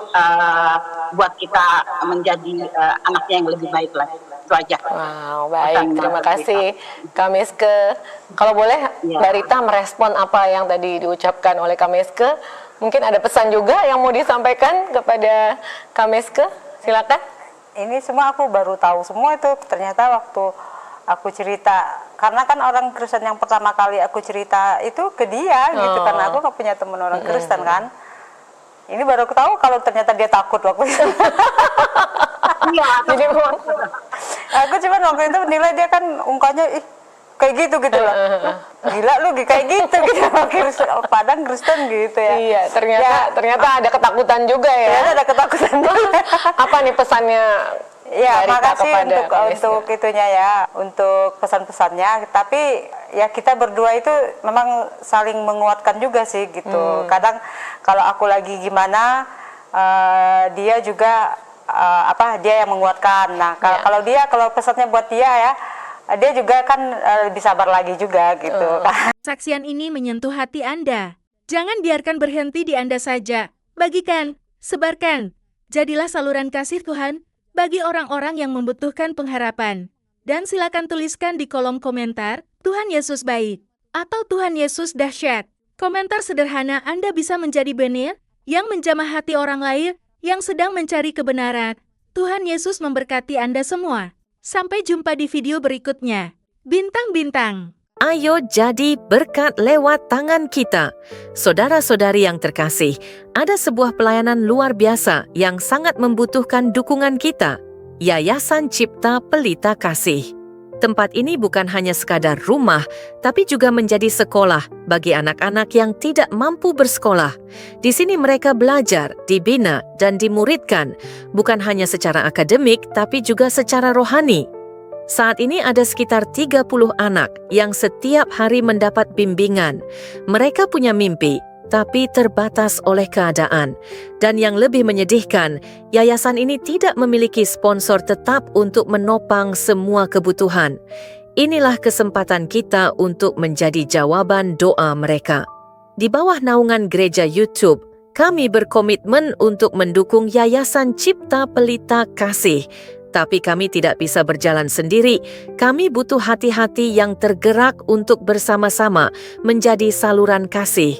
buat kita menjadi anaknya yang lebih baik lagi. Itu aja. Wow, baik. Terima kasih Kamiske. Kalau boleh Mbak Rita merespon apa yang tadi diucapkan oleh Kamiske. Mungkin ada pesan juga yang mau disampaikan kepada Kamiske. Silakan. Ini semua aku baru tahu semua itu ternyata waktu aku cerita, karena kan orang Kristen yang pertama kali aku cerita itu ke dia gitu, karena aku nggak punya teman orang Kristen kan. Ini baru aku tahu kalau ternyata dia takut waktu itu. Iya, jadi aku cuma waktu itu menilai dia kan ungkanya kayak gitu loh. Gila lu kayak gitu padang Kristen gitu ya. Iya, ternyata ada ketakutan juga ya. Ternyata ada ketakutan. Apa nih pesannya? Ya, makasih untuk itunya ya, untuk pesan-pesannya. Tapi ya kita berdua itu memang saling menguatkan juga sih gitu. Kadang kalau aku lagi gimana, dia juga dia yang menguatkan. Nah, kalau pesannya buat dia ya, dia juga kan lebih sabar lagi juga gitu. Saksian ini menyentuh hati Anda. Jangan biarkan berhenti di Anda saja. Bagikan, sebarkan. Jadilah saluran kasih Tuhan bagi orang-orang yang membutuhkan pengharapan. Dan silakan tuliskan di kolom komentar, Tuhan Yesus baik, atau Tuhan Yesus dahsyat. Komentar sederhana Anda bisa menjadi benih yang menjamah hati orang lain yang sedang mencari kebenaran. Tuhan Yesus memberkati Anda semua. Sampai jumpa di video berikutnya. Bintang-bintang. Ayo jadi berkat lewat tangan kita. Saudara-saudari yang terkasih, ada sebuah pelayanan luar biasa yang sangat membutuhkan dukungan kita. Yayasan Cipta Pelita Kasih. Tempat ini bukan hanya sekadar rumah, tapi juga menjadi sekolah bagi anak-anak yang tidak mampu bersekolah. Di sini mereka belajar, dibina, dan dimuridkan, bukan hanya secara akademik, tapi juga secara rohani. Saat ini ada sekitar 30 anak yang setiap hari mendapat bimbingan. Mereka punya mimpi, tapi terbatas oleh keadaan. Dan yang lebih menyedihkan, yayasan ini tidak memiliki sponsor tetap untuk menopang semua kebutuhan. Inilah kesempatan kita untuk menjadi jawaban doa mereka. Di bawah naungan Gereja YouTube, kami berkomitmen untuk mendukung Yayasan Cipta Pelita Kasih. Tapi kami tidak bisa berjalan sendiri. Kami butuh hati-hati yang tergerak untuk bersama-sama menjadi saluran kasih.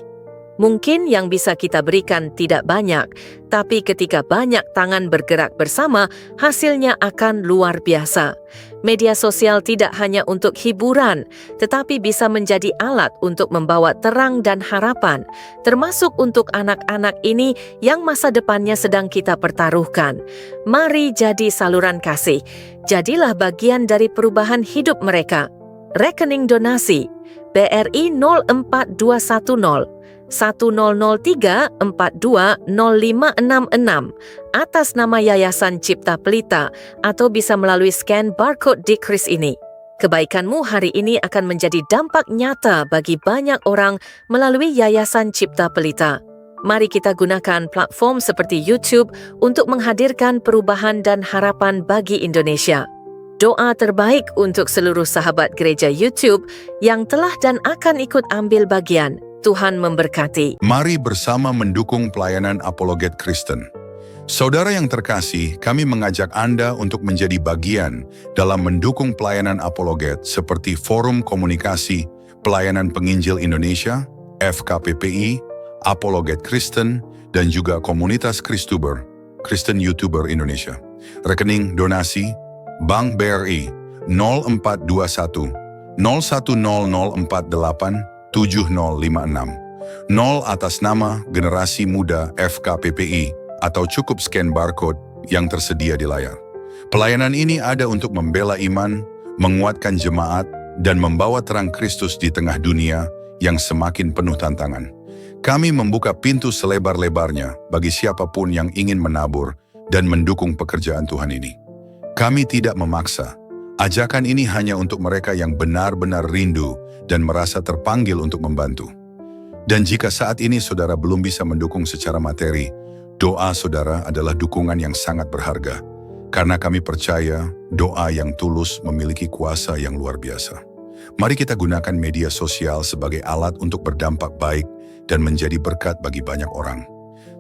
Mungkin yang bisa kita berikan tidak banyak, tapi ketika banyak tangan bergerak bersama, hasilnya akan luar biasa. Media sosial tidak hanya untuk hiburan, tetapi bisa menjadi alat untuk membawa terang dan harapan, termasuk untuk anak-anak ini yang masa depannya sedang kita pertaruhkan. Mari jadi saluran kasih. Jadilah bagian dari perubahan hidup mereka. Rekening donasi BRI 04210 1003 42 0566 atas nama Yayasan Cipta Pelita atau bisa melalui scan barcode di kris ini. Kebaikanmu hari ini akan menjadi dampak nyata bagi banyak orang melalui Yayasan Cipta Pelita. Mari kita gunakan platform seperti YouTube untuk menghadirkan perubahan dan harapan bagi Indonesia. Doa terbaik untuk seluruh sahabat gereja YouTube yang telah dan akan ikut ambil bagian. Tuhan memberkati. Mari bersama mendukung pelayanan Apologet Kristen. Saudara yang terkasih, kami mengajak Anda untuk menjadi bagian dalam mendukung pelayanan Apologet seperti Forum Komunikasi Pelayanan Penginjil Indonesia, FKPPI, Apologet Kristen, dan juga Komunitas Kristuber, Kristen YouTuber Indonesia. Rekening donasi Bank BRI 0421 010048 7056 0 atas nama Generasi Muda FKPPI atau cukup scan barcode yang tersedia di layar. Pelayanan ini ada untuk membela iman, menguatkan jemaat, dan membawa terang Kristus di tengah dunia yang semakin penuh tantangan. Kami membuka pintu selebar-lebarnya bagi siapapun yang ingin menabur dan mendukung pekerjaan Tuhan ini. Kami tidak memaksa. Ajakan ini hanya untuk mereka yang benar-benar rindu dan merasa terpanggil untuk membantu. Dan jika saat ini saudara belum bisa mendukung secara materi, doa saudara adalah dukungan yang sangat berharga. Karena kami percaya doa yang tulus memiliki kuasa yang luar biasa. Mari kita gunakan media sosial sebagai alat untuk berdampak baik dan menjadi berkat bagi banyak orang.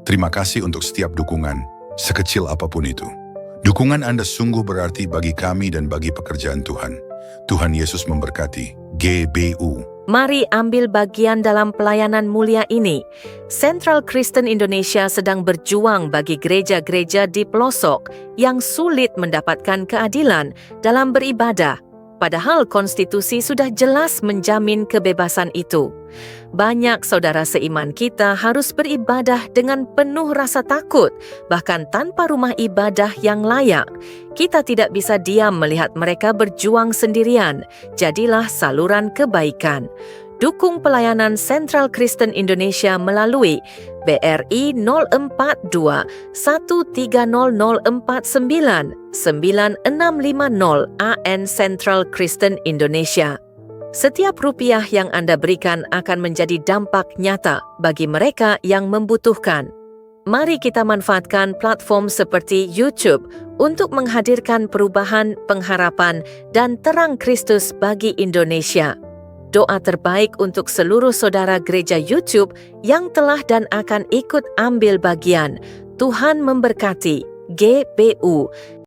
Terima kasih untuk setiap dukungan, sekecil apapun itu. Dukungan Anda sungguh berarti bagi kami dan bagi pekerjaan Tuhan. Tuhan Yesus memberkati. GBU. Mari ambil bagian dalam pelayanan mulia ini. Central Kristen Indonesia sedang berjuang bagi gereja-gereja di pelosok yang sulit mendapatkan keadilan dalam beribadah. Padahal konstitusi sudah jelas menjamin kebebasan itu. Banyak saudara seiman kita harus beribadah dengan penuh rasa takut, bahkan tanpa rumah ibadah yang layak. Kita tidak bisa diam melihat mereka berjuang sendirian. Jadilah saluran kebaikan. Dukung pelayanan Central Kristen Indonesia melalui BRI 042 130049 9650 AN Central Kristen Indonesia. Setiap rupiah yang Anda berikan akan menjadi dampak nyata bagi mereka yang membutuhkan. Mari kita manfaatkan platform seperti YouTube untuk menghadirkan perubahan, pengharapan, dan terang Kristus bagi Indonesia. Doa terbaik untuk seluruh saudara gereja YouTube yang telah dan akan ikut ambil bagian. Tuhan memberkati. GBU.